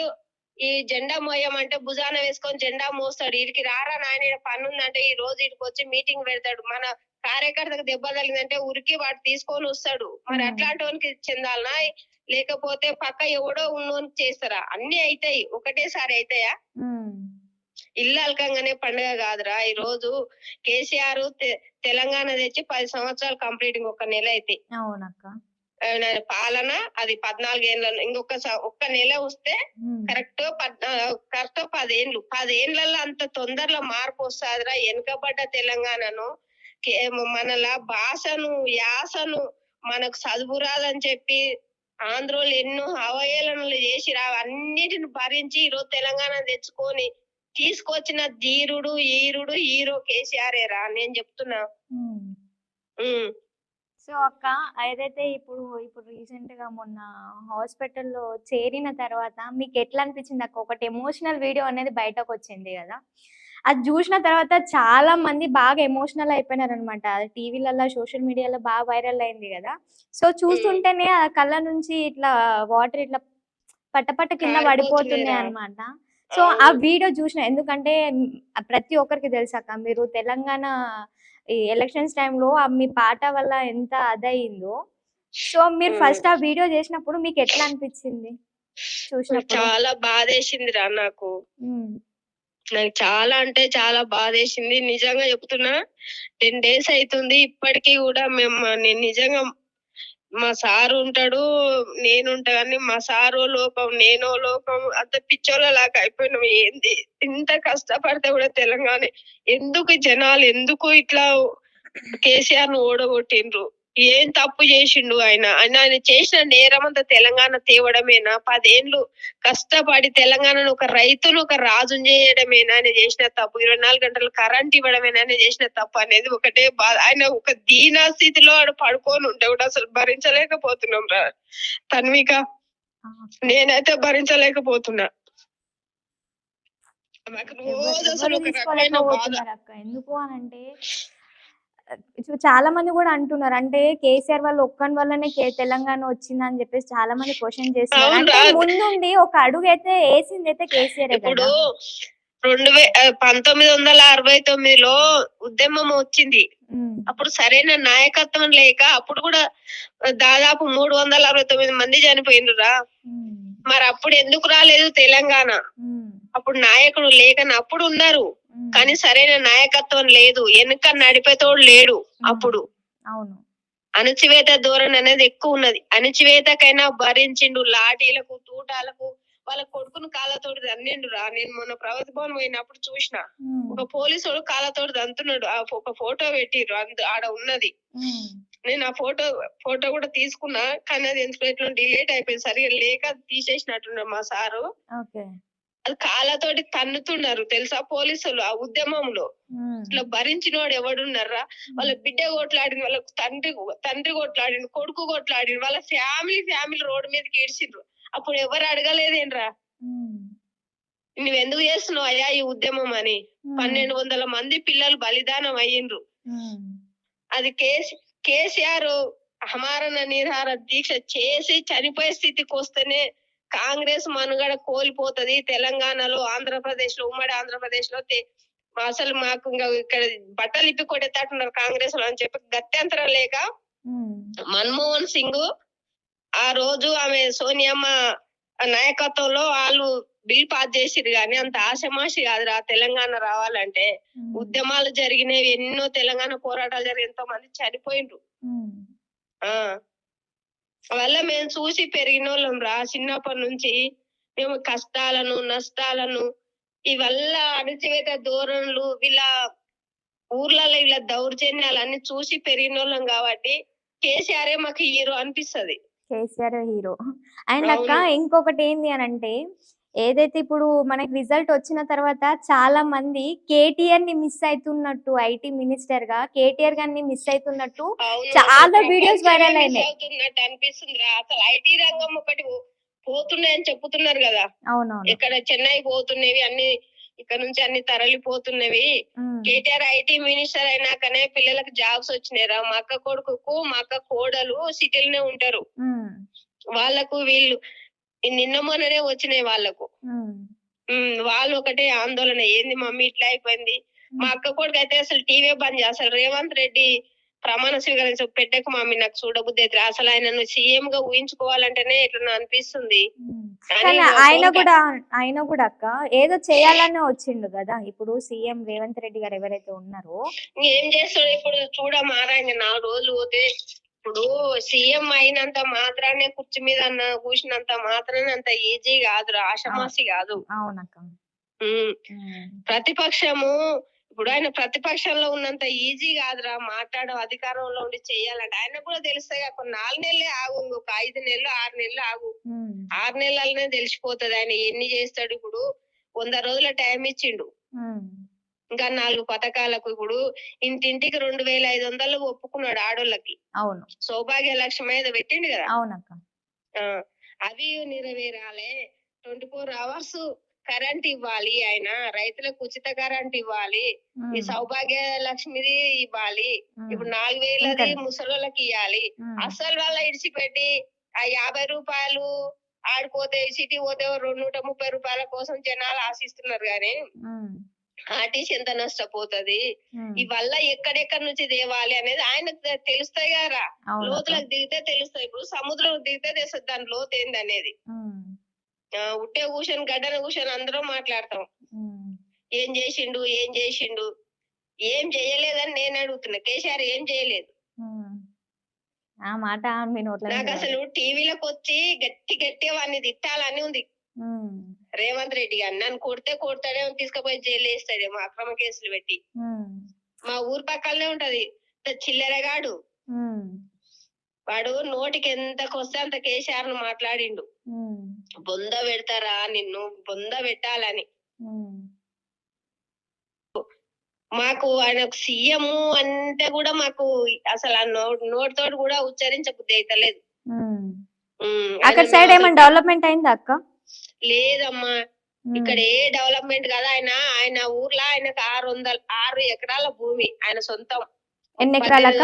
[SPEAKER 2] ఈ జెండా మోయమంటే భుజాన వేసుకొని జెండా మోస్తాడు. వీడికి రారా నాయన పని ఉందంటే ఈ రోజు వీడికి వచ్చి మీటింగ్ పెడతాడు. మన కార్యకర్తకు దెబ్బ తగిలిందంటే ఉరికి వాడు తీసుకొని వస్తాడు. మరి అట్లాంటి వానికి చెందాలనా, లేకపోతే పక్క ఎవడో ఉన్నోనికి చేస్తారా? అన్ని అయితాయి, ఒకటేసారి అయితాయా? ఇల్లు అలకంగానే పండుగ కాదురా. ఈ రోజు కేసీఆర్ తెలంగాణ తెచ్చి 10 సంవత్సరాలు కంప్లీట్, ఇంకొక నెల అయితే
[SPEAKER 1] అవునక్క
[SPEAKER 2] పాలన. అది 14 ఏళ్ళ, ఒక్క నెల వస్తే కరెక్ట్ 10 ఏళ్ళు. 10 ఏళ్లలో అంత తొందరలో మార్పు వస్తాదిరా. వెనుకబడ్డ తెలంగాణను మనలా భాషను, యాసను, మనకు చదువు రాదని చెప్పి ఆంధ్రోలు ఎన్నో అవహేళనలు చేసి అన్నిటిని భరించి ఈరోజు తెలంగాణ తెచ్చుకొని తీసుకొచ్చిన ధీరుడు, ఈరుడు, హీరో కేసీఆర్ రా నేను చెప్తున్నా.
[SPEAKER 1] సో అక్క ఏదైతే ఇప్పుడు రీసెంట్ గా మొన్న హాస్పిటల్లో చేరిన తర్వాత మీకు ఎట్లా అనిపించింది అక్క? ఒకటి ఎమోషనల్ వీడియో అనేది బయటకు వచ్చింది కదా, అది చూసిన తర్వాత చాలా మంది బాగా ఎమోషనల్ అయిపోయినారు అనమాట. అది టీవీలలో, సోషల్ మీడియాలో బాగా వైరల్ అయింది కదా. సో చూస్తుంటేనే ఆ కళ్ళ నుంచి ఇట్లా వాటర్ ఇట్లా పట్టపట్ట కింద పడిపోతున్నాయి అనమాట. సో ఆ వీడియో చూసిన, ఎందుకంటే ప్రతి ఒక్కరికి తెలుసాక మీరు తెలంగాణ ఈ ఎలక్షన్స్ టైంలో మీ పాట వల్ల ఎంత అదయిందో. సో మీరు ఫస్ట్ ఆ వీడియో చేసినప్పుడు మీకు ఎట్లా అనిపించింది చూసినప్పుడు?
[SPEAKER 2] చాలా బాధేసింది రా నాకు. నాకు చాలా అంటే చాలా బాధేసింది. నిజంగా చెప్తున్నా, 10 days అవుతుంది ఇప్పటికీ కూడా. నేను నిజంగా మా సారు ఉంటాడు, నేనుంటా, కానీ మా సారో లోకం, నేనో లోకం, అంత పిచ్చోళ్ళ లాగా అయిపోయినాం. ఏంది ఇంత కష్టపడితే కూడా తెలంగాణ ఎందుకు జనాలు ఎందుకు ఇట్లా కేసీఆర్ ను ఓడగొట్టిండ్రు? ఏం తప్పు చేసిండు ఆయన చేసిన నేరం అంతా తెలంగాణ తేవడమేనా? 10 ఏళ్ళు కష్టపడి తెలంగాణను ఒక రైతును ఒక రాజును చేయడమేనా ఆయన చేసిన తప్పు? 24 గంటలు కరెంట్ ఇవ్వడమేనా ఆయన చేసిన తప్పు అనేది ఒకటే బాధ. ఆయన ఒక దీనా స్థితిలో ఆడు పడుకొని ఉంటే కూడా అసలు భరించలేకపోతున్నాం రా తన్విక. నేనైతే భరించలేకపోతున్నా. నాకు రోజు అసలు ఒక రకమైన బాధ.
[SPEAKER 1] ఎందుకు అనంటే చాలా మంది కూడా అంటున్నారు, అంటే కేసీఆర్ వాళ్ళు ఒక్కని వల్లనే తెలంగాణ వచ్చిందని చెప్పేసి చాలా మంది క్వశ్చన్ చేస్తున్నారు. అంటే ముందుండి ఒక అడుగు అయితే వేసింది అయితే కేసీఆర్.
[SPEAKER 2] ఇప్పుడు 1969లో ఉద్యమం వచ్చింది. అప్పుడు సరైన నాయకత్వం లేక అప్పుడు కూడా దాదాపు 369 మంది చనిపోయినరా. మరి అప్పుడు ఎందుకు రాలేదు తెలంగాణ? అప్పుడు నాయకుడు లేకని అప్పుడు ఉన్నారు, కానీ సరైన నాయకత్వం లేదు, వెనుక నడిపేతోడు లేడు. అప్పుడు అణచివేత ధోరణి అనేది ఎక్కువ ఉన్నది. అణచివేతకైనా భరించిండు, లాఠీలకు, తూటాలకు వాళ్ళ కొడుకును కాళ్ళతోటి దన్నిండు రా. నేను మొన్న ప్రగతి భవన్ పోయినప్పుడు చూసిన ఒక పోలీసుడు కాళ్ళతోటి దంతున్నాడు. ఒక ఫోటో పెట్టిర్రు, ఆడ ఉన్నది. నేను ఆ ఫోటో కూడా తీసుకున్నా, కానీ అది ఎంత డిలీట్ అయిపోయింది, సరిగా లేక తీసేసినట్టున్నారు మా సారు. అది కాళ్ళతోటి తన్నుతున్నారు తెలుసా పోలీసులు ఆ ఉద్యమంలో. ఇట్లా భరించినోడు ఎవడున్నారా? వాళ్ళ బిడ్డ కొట్లాడింది, వాళ్ళ తండ్రి కొట్లాడిండు, కొడుకు కొట్లాడిండు, వాళ్ళ ఫ్యామిలీ రోడ్డు మీదకి ఈడ్చిండ్రు. అప్పుడు ఎవరు అడగలేదేంట్రా? నువ్వెందుకు చేస్తున్నావు అయ్యా ఈ ఉద్యమం అని. 1200 మంది పిల్లలు బలిదానం అయ్యిండ్రు. అది కేసీఆర్ ఆమరణ నిరాహార దీక్ష చేసి చనిపోయే స్థితికి వస్తేనే కాంగ్రెస్ మనుగడ కోల్పోతది. తెలంగాణలో, ఆంధ్రప్రదేశ్ లో, ఉమ్మడి ఆంధ్రప్రదేశ్ లో అసలు మాకు ఇంకా ఇక్కడ బట్టలు ఇప్పి కొట్టేటట్టున్నారు కాంగ్రెస్ లో అని చెప్పి గత్యంతరం లేక మన్మోహన్ సింగ్ ఆ రోజు ఆమె సోనియమ్మ నాయకత్వంలో వాళ్ళు బిల్ పాస్ చేసిరు గాని అంత ఆశమాషి కాదురా తెలంగాణ రావాలంటే. ఉద్యమాలు జరిగినవి ఎన్నో, తెలంగాణ పోరాటాలు జరిగి ఎంతో మంది చనిపోయిండ్రు. వల్ల మేము చూసి పెరిగిన వాళ్ళం రా. చిన్నప్పటి నుంచి మేము కష్టాలను, నష్టాలను, ఇవల్ల అణచివేత ధోరణులు, వీళ్ళ ఊర్లలో వీళ్ళ దౌర్జన్యాలన్నీ చూసి పెరిగిన వాళ్ళం కాబట్టి కేసీఆర్ మాకు హీరో అనిపిస్తది.
[SPEAKER 1] కేసీఆర్ హీరో. అండ్ అక్క ఇంకొకటి ఏంది అని అంటే, ఏదైతే ఇప్పుడు మనకి రిజల్ట్ వచ్చిన తర్వాత చాలా మంది కేటీఆర్ ని మిస్ అవుతున్నట్టు, ఐటీ మినిస్టర్ గా కేటీఆర్ గారిని మిస్ అవుతున్నట్టు చాలా వీడియోస్ వైరల్ అయినాయి.
[SPEAKER 2] అవుతున్నట్టు అనిపిస్తుంది రా. అసలు ఐటీ రంగం ఒకటి పోతున్నాయని చెప్పుతున్నారు కదా.
[SPEAKER 1] అవునవును.
[SPEAKER 2] ఇక్కడ చెన్నై పోతున్నవి అన్ని, ఇక్కడ నుంచి అన్ని తరలిపోతున్నవి. కేటీఆర్ ఐటీ మినిస్టర్ అయినాకనే పిల్లలకు జాబ్స్ వచ్చినాయిరా. మా అక్క కొడుకు, మా అక్క కోడలు సిటీలోనే ఉంటారు. వాళ్ళకు వీళ్ళు నిన్న మొన్ననే వచ్చినాయి వాళ్ళకు. వాళ్ళు ఒకటే ఆందోళన, ఏంది మమ్మీ ఇట్లా అయిపోయింది. మా అక్క కొడుకు అయితే అసలు టీవీ బంద్ చేస్తారు. రేవంత్ రెడ్డి ప్రమాణ స్వీకరించ పెట్టకు మమ్మీ, నాకు చూడబుద్ధి అయితే అసలు ఆయన సీఎం గా ఊహించుకోవాలంటేనే ఇట్లా అనిపిస్తుంది.
[SPEAKER 1] ఆయన కూడా అక్క ఏదో చేయాలనే వచ్చిండు కదా. ఇప్పుడు సీఎం రేవంత్ రెడ్డి గారు ఎవరైతే ఉన్నారో
[SPEAKER 2] ఏం చేస్తాడు ఇప్పుడు చూడమారా. 4 రోజులు పోతే ఇప్పుడు సీఎం అయినంత మాత్రానే కుర్చీ మీద కూర్చున్నంత మాత్రానే అంత ఈజీ కాదు, ఆషమాసి కాదు.
[SPEAKER 1] అవునక్క.
[SPEAKER 2] ప్రతిపక్షము ఇప్పుడు ఆయన ప్రతిపక్షంలో ఉన్నంత ఈజీ కాదురా మాట్లాడడం. అధికారంలో ఉండి చెయ్యాలంటే ఆయన కూడా తెలుస్తాయి. ఒక 4 నెలలే ఆగు, ఒక 5 నెలలు 6 నెలలు ఆగు. 6 నెలలనే తెలిసిపోతుంది ఆయన ఎన్ని చేస్తాడు. ఇప్పుడు 100 రోజుల టైం ఇచ్చిండు. ఇంకా 4 పథకాలకు ఇప్పుడు ఇంటింటికి 2500 ఒప్పుకున్నాడు ఆడోళ్ళకి.
[SPEAKER 1] అవును.
[SPEAKER 2] సౌభాగ్య లక్ష్యం మీద పెట్టిండు కదా.
[SPEAKER 1] అవునక్క.
[SPEAKER 2] అవి నెరవేరాలే. 24 hours కరెంట్ ఇవ్వాలి, ఆయన రైతులకు ఉచిత కరెంట్ ఇవ్వాలి, ఈ సౌభాగ్య లక్ష్మిది ఇవ్వాలి, ఇప్పుడు 4000 ముసలోళ్ళకి ఇవ్వాలి. అసలు వాళ్ళ ఇడిచిపెట్టి ఆ 50 రూపాయలు ఆడిపోతే సిటీ పోతే 230 రూపాయల కోసం జనాలు ఆశిస్తున్నారు గానీ ఆర్టీసీ ఎంత నష్టపోతది. ఇవల్ల ఎక్కడెక్కడ నుంచి తేవాలి అనేది ఆయనకు తెలుస్తాయి కదా. లోతులకు దిగితే తెలుస్తాయి. ఇప్పుడు సముద్రం దిగితే తెలుస్తుంది దాని లోతు ఏంది అనేది. ఉట్టే కూర్చొని గడ్డన కూర్చొని అందరం మాట్లాడతాం, ఏం చేసిండు ఏం చేసిండు. ఏం చేయలేదని నేను అడుగుతున్నా. కేసీఆర్ ఏం చేయలేదు.
[SPEAKER 1] ఆ మాట
[SPEAKER 2] నాకు అసలు టీవీలోకి వచ్చి గట్టి వాడిని తిట్టాలని ఉంది. రేవంత్ రెడ్డి గారు నన్ను కొడతాడే తీసుకుపోయి జైలు వేస్తాడేమో అక్రమ కేసులు పెట్టి. మా ఊరు పక్కనే ఉంటది చిల్లరగాడు. వాడు నోటికి ఎంతకొస్తే అంత కేసీఆర్ ను మాట్లాడిండు. బొంద పెడతారా నిన్ను, బొంద పెట్టాలని. మాకు ఆయన సీఎం అంటే కూడా మాకు అసలు ఆ నోటితోటి కూడా ఉచ్చరించబుద్ధి అయితలేదు.
[SPEAKER 1] అక్కడ సైడ్ ఏమైనా డెవలప్మెంట్ అయిందా అక్క?
[SPEAKER 2] లేదమ్మా, ఇక్కడ ఏ డెవలప్మెంట్ కాదు. ఆయన ఊర్లో ఆయనకు 6 ఎకరాల భూమి ఆయన సొంతం.
[SPEAKER 1] ఎన్ని ఎకరాలక?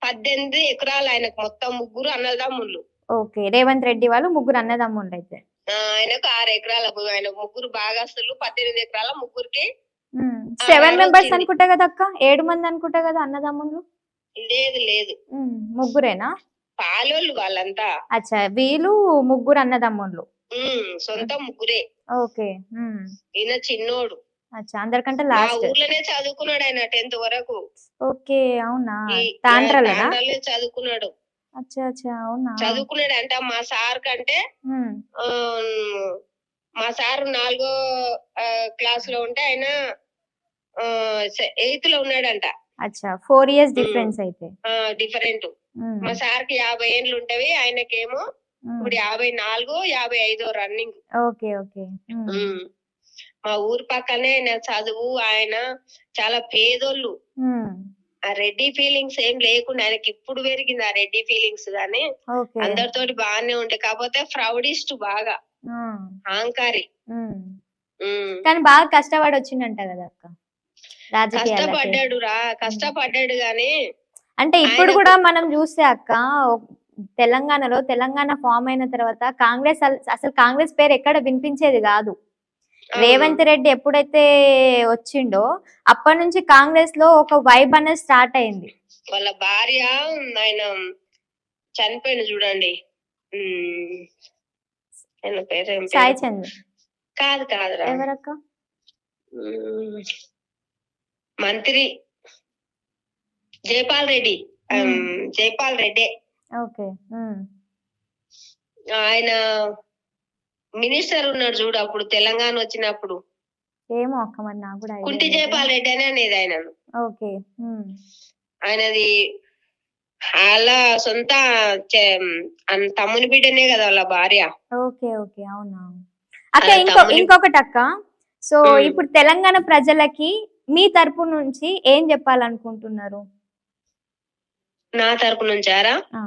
[SPEAKER 2] 18 ఎకరాలు ఆయనకు మొత్తం. 3 అన్నదమ్ముళ్ళు.
[SPEAKER 1] ఓకే, రేవంత్ రెడ్డి వాళ్ళు 3 అన్నదమ్ముళ్ళు. అయితే
[SPEAKER 2] ఆయనకు 6 ఎకరాల భూమి. ఆయన 3 భాగస్తులు. 18 ఎకరాల 3కి
[SPEAKER 1] 7 మెంబర్స్ అనుకుంటా కదా అక్క. 7 మంది అనుకుంటా కదా అన్నదమ్ముళ్ళు.
[SPEAKER 2] లేదు
[SPEAKER 1] 3
[SPEAKER 2] పాలోళ్ళు వాళ్ళంతా.
[SPEAKER 1] అచ్చా, వీళ్ళు 3 అన్నదమ్ముళ్ళు.
[SPEAKER 2] సొంతం 3.
[SPEAKER 1] ఓకే.
[SPEAKER 2] ఈయన చిన్నోడు.
[SPEAKER 1] అచ్చా, అందరికంటే లాస్ట్.
[SPEAKER 2] ఊర్లోనే చదువుకున్నాడు ఆయన 10th వరకు.
[SPEAKER 1] ఓకే, అవునా? తాండ్రలోనే
[SPEAKER 2] చదువుకున్నాడు.
[SPEAKER 1] అచ్చా అచ్చా, అవునా?
[SPEAKER 2] చదువుకున్నాడు అంట. మా సార్ కంటే మా సార్ 4వ క్లాస్ లో ఉంటే ఆయన 8th లో ఉన్నాడంట.
[SPEAKER 1] అచ్చా, 4 years డిఫరెన్స్. అయితే
[SPEAKER 2] డిఫరెంట్. మా సార్ కి 50 ఏళ్ళు ఉంటవి, ఆయనకేమో ఇప్పుడు 54, 55 రన్నింగ్.
[SPEAKER 1] Okay okay.
[SPEAKER 2] మా ఊరు పక్కనే ఆయన చదువు. ఆయన చాలా పేదోళ్ళు. ఆ రెడ్డి ఫీలింగ్స్ ఏం లేకుండా ఆయనకి ఇప్పుడు పెరిగింది ఆ రెడ్డి ఫీలింగ్స్ గానీ అందరితోటి బాగానే ఉండే. కాకపోతే ఫ్రౌడిస్ట్ బాగా అహంకారి.
[SPEAKER 1] కానీ బాగా కష్టపడి వచ్చిండంట కదా అక్క రాజకీయాలకి.
[SPEAKER 2] కష్టపడ్డాడు గాని
[SPEAKER 1] అంటే ఇప్పుడు
[SPEAKER 2] ఆయనకు-
[SPEAKER 1] కూడా మనం చూస్తే అక్క తెలంగాణలో తెలంగాణ ఫామ్ అయిన తర్వాత కాంగ్రెస్ అసలు కాంగ్రెస్ పేరు ఎక్కడ వినిపించేది కాదు. రేవంత్ రెడ్డి ఎప్పుడైతే వచ్చిండో అప్పటి నుంచి కాంగ్రెస్ లో ఒక వైబ్ అనేది స్టార్ట్ అయింది.
[SPEAKER 2] వాళ్ళ భార్య ఆయన చనిపోయిన చూడండి, ఆయన పేరు ఏం
[SPEAKER 1] సాయి
[SPEAKER 2] పేరు?
[SPEAKER 1] చంద్ర
[SPEAKER 2] కాదురా,
[SPEAKER 1] ఎవరక్క?
[SPEAKER 2] మంత్రి జైపాల్ రెడ్డి. జైపాల్ రెడ్డి
[SPEAKER 1] ఓకే.
[SPEAKER 2] ఆయన మినిస్టర్ ఉన్నాడు చూడు అప్పుడు తెలంగాణ వచ్చినప్పుడు,
[SPEAKER 1] ఏమో అక్క మరి నాకు కూడా
[SPEAKER 2] కుంటి
[SPEAKER 1] idea లేదు.
[SPEAKER 2] జైపాల్ రెడ్డి అని అనేది ఆయన.
[SPEAKER 1] ఓకే.
[SPEAKER 2] ఆయనది అలా సొంత తమ్ముని బిడ్డనే కదా వాళ్ళ భార్య.
[SPEAKER 1] ఓకే ఓకే అవునా అక్క.
[SPEAKER 2] అలా తమ్ముని-
[SPEAKER 1] ఇంకొకటి అక్క, సో
[SPEAKER 2] ఉమ్.
[SPEAKER 1] ఇప్పుడు తెలంగాణ ప్రజలకి మీ తరపు నుంచి ఏం చెప్పాలనుకుంటున్నారు?
[SPEAKER 2] నా తరపు నుంచారా,
[SPEAKER 1] ఆ,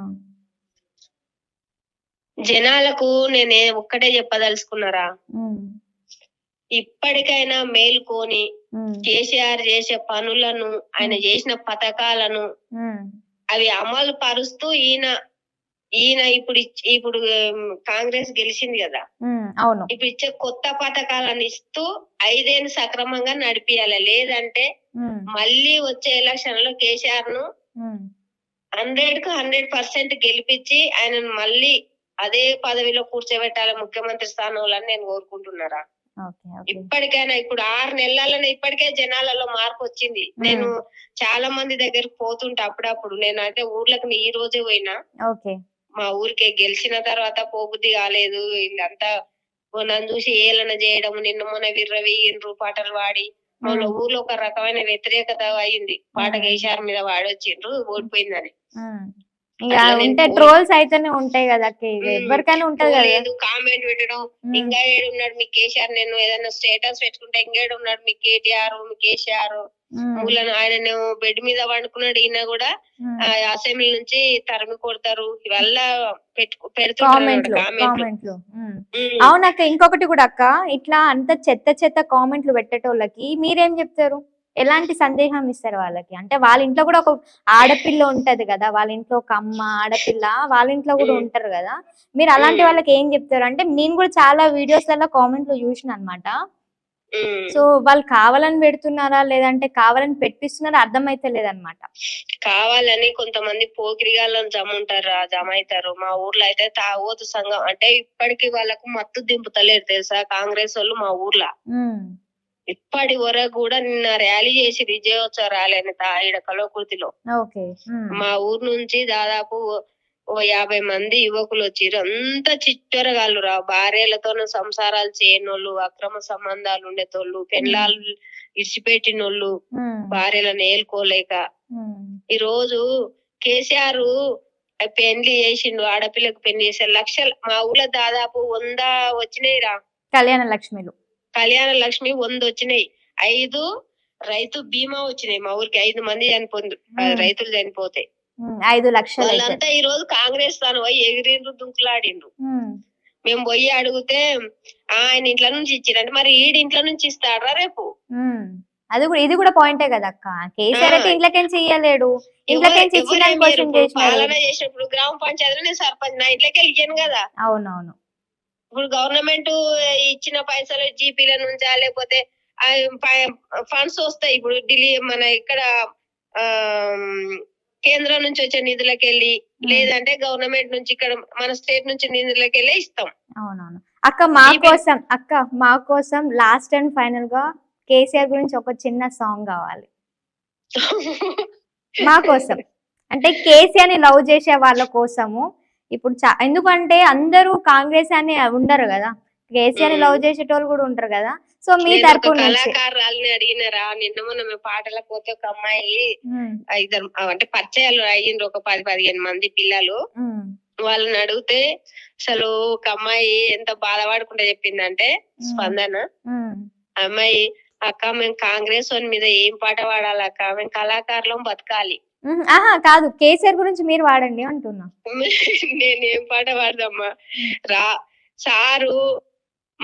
[SPEAKER 2] జనాలకు నేనే ఒక్కటే చెప్పదలుచుకున్నారా,
[SPEAKER 1] ఉమ్,
[SPEAKER 2] ఇప్పటికైనా మేలుకొని
[SPEAKER 1] ఉమ్,
[SPEAKER 2] కేసీఆర్ చేసే పనులను, ఆయన చేసిన పథకాలను
[SPEAKER 1] ఉమ్,
[SPEAKER 2] అవి అమలు పరుస్తూ ఈయన ఇప్పుడు కాంగ్రెస్ గెలిచింది కదా,
[SPEAKER 1] అవును.
[SPEAKER 2] ఇప్పుడు ఇచ్చే కొత్త పథకాలను ఇస్తూ 5 ఏళ్ళు సక్రమంగా నడిపియాలి. లేదంటే మళ్ళీ వచ్చే ఎలక్షన్ లో కేసీఆర్ ను 100% గెలిపించి ఆయనను మళ్ళీ అదే పదవిలో కూర్చోబెట్టాలి ముఖ్యమంత్రి స్థానంలో అని నేను కోరుకుంటున్నారా. ఇప్పటికైనా ఇప్పుడు 6 నెలలనే ఇప్పటికే జనాలలో మార్పు వచ్చింది. నేను చాలా మంది దగ్గరకు పోతుంటా అప్పుడప్పుడు. నేను అయితే ఊర్లకు ఈ రోజే పోయినా. మా ఊరికే గెలిచిన తర్వాత పోబుద్ధి కాలేదు. వీళ్ళంతా నన్ను చూసి ఏలన చేయడం, నిన్న మొన్న విర్రవీగిండ్రు పాటలు పాడి. వాళ్ళ ఊర్లో ఒక రకమైన వ్యతిరేకత అయింది. పాట కేసీఆర్ మీద వాడొచ్చిండ్రు ఓడిపోయిందని.
[SPEAKER 1] ఉంటే ట్రోల్స్ అయితేనే ఉంటాయి కదా, ఎవరికైనా ఉంటది కదా.
[SPEAKER 2] కామెంట్ పెట్టడం, ఇంకా ఏడున్నాడు మీ కేసీఆర్, నేను ఏదైనా స్టేటస్ పెట్టుకుంటే ఇంకేడు ఉన్నాడు మీ కేటీఆర్, మీ కేసీఆర్ మూలను ఆయన బెడ్ మీద పండుకున్నాడు. ఈయన కూడా అసెంబ్లీ నుంచి తరిమి కొడతారు ఇవల్ల
[SPEAKER 1] కామెంట్లు. అవునక్క, ఇంకొకటి కూడా అక్క, ఇట్లా అంత చెత్త కామెంట్లు పెట్టేటోళ్ళకి మీరేం చెప్తారు? ఎలాంటి సందేహం ఇస్తారు వాళ్ళకి? అంటే వాళ్ళ ఇంట్లో కూడా ఒక ఆడపిల్ల ఉంటది కదా, వాళ్ళ ఇంట్లో ఒక అమ్మ ఆడపిల్ల వాళ్ళ ఇంట్లో కూడా ఉంటారు కదా, మీరు అలాంటి వాళ్ళకి ఏం చెప్తారు? అంటే నేను కూడా చాలా వీడియోస్ లలో కామెంట్లు చూసిన అన్నమాట. సో వాళ్ళు కావాలని పెడుతున్నారా లేదంటే కావాలని పెట్టిస్తున్నారా అర్థమైతే లేదనమాట.
[SPEAKER 2] కావాలని కొంతమంది పోకిరిగాళ్ళని జమ అవుతారు. మా ఊర్లో అయితే తాగోతు సంఘం అంటే ఇప్పటికి వాళ్ళకు మత్తు దింపుతలేరు తెలుసా కాంగ్రెస్ వాళ్ళు. మా ఊర్లో ఇప్పటి వరకు కూడా నిన్న ర్యాలీ చేసి విజయోత్సవ ర్యాలీ అని ఈడ కలవకుర్తిలో. మా ఊరు నుంచి దాదాపు 50 మంది యువకులు వచ్చిర్రు. అంతా చిట్టరగాళ్ళు రా, భార్యలతో సంసారాలు చేయనోళ్ళు, అక్రమ సంబంధాలు ఉండేటోళ్ళు, పెళ్ళాలు ఇడిచిపెట్టినోళ్ళు, భార్యలను ఏలుకోలేక. ఈ రోజు కేసీఆర్ పెళ్లి చేసిండు, ఆడపిల్లకు పెళ్లి చేశారు. లక్షలు మా ఊర్లో దాదాపు 100 వచ్చినాయి రా కళ్యాణ లక్ష్మి 100 వచ్చినాయి. 5 రైతు బీమా వచ్చినాయి. మా ఊరికి 5 మంది చనిపోయింది, రైతులు చనిపోతే
[SPEAKER 1] 5 లక్షలు.
[SPEAKER 2] వాళ్ళంతా ఈ రోజు కాంగ్రెస్ తాను పోయి ఎగిరిండ్రు, దుంకులాడిండ్రు. మేము పోయి అడిగితే ఆయన ఇంట్లో నుంచి ఇచ్చిరంటే మరి ఇంట్లో నుంచి ఇస్తాడా రేపు?
[SPEAKER 1] అది కూడా ఇది కూడా పాయింటే కదా అక్క. కేసీఆర్ అయితే ఇంట్లోకేంచి ఇయ్యలేడు, ఇంట్లోకేంచి ఇచ్చిన
[SPEAKER 2] పాలన చేసినప్పుడు గ్రామ పంచాయతీలో నేను సర్పంచ్, నా ఇంట్లోకి ఇయ్యను కదా.
[SPEAKER 1] అవునవును.
[SPEAKER 2] ఇప్పుడు గవర్నమెంట్ ఇచ్చిన పైసలు జీపీల నుంచా లేకపోతే ఫండ్స్ వస్తాయి. ఇప్పుడు ఢిల్లీ మన ఇక్కడ కేంద్రం నుంచి వచ్చే నిధులకి వెళ్ళి, లేదంటే గవర్నమెంట్ నుంచి ఇక్కడ మన స్టేట్ నుంచి నిధులకి వెళ్ళి ఇస్తాం.
[SPEAKER 1] అవునవును అక్క. మా కోసం లాస్ట్ అండ్ ఫైనల్ గా కేసీఆర్ గురించి ఒక చిన్న సాంగ్ కావాలి మా కోసం. అంటే కేసీఆర్ ని లవ్ చేసే వాళ్ళ కోసము. ఇప్పుడు ఎందుకంటే అందరూ కాంగ్రెస్ అని ఉండరు కదా, కేసీఆర్ ని లవ్ చేసేటోళ్ళు కూడా ఉంటారు కదా. సో మీ తరపు నుంచి
[SPEAKER 2] కళాకారులని అడిగినారా, నిన్న మొన్న మేము పాటలకు పోతే ఒక అమ్మాయి 5 అంటే పరిచయాలు అయ్యిండ్రు, ఒక 10-15 మంది పిల్లలు. వాళ్ళని అడిగితే అసలు ఒక అమ్మాయి ఎంత బాధపడకుండా చెప్పిందంటే, స్పందన అమ్మాయి, అక్క మేము కాంగ్రెస్ వాని మీద ఏం పాట పాడాలక్క, మేము కళాకారులం బతకాలి.
[SPEAKER 1] కాదు, కేసీఆర్ గురించి మీరు వాడండి అంటున్నా.
[SPEAKER 2] నేనేం పాట పాడదమ్మా రా సారు.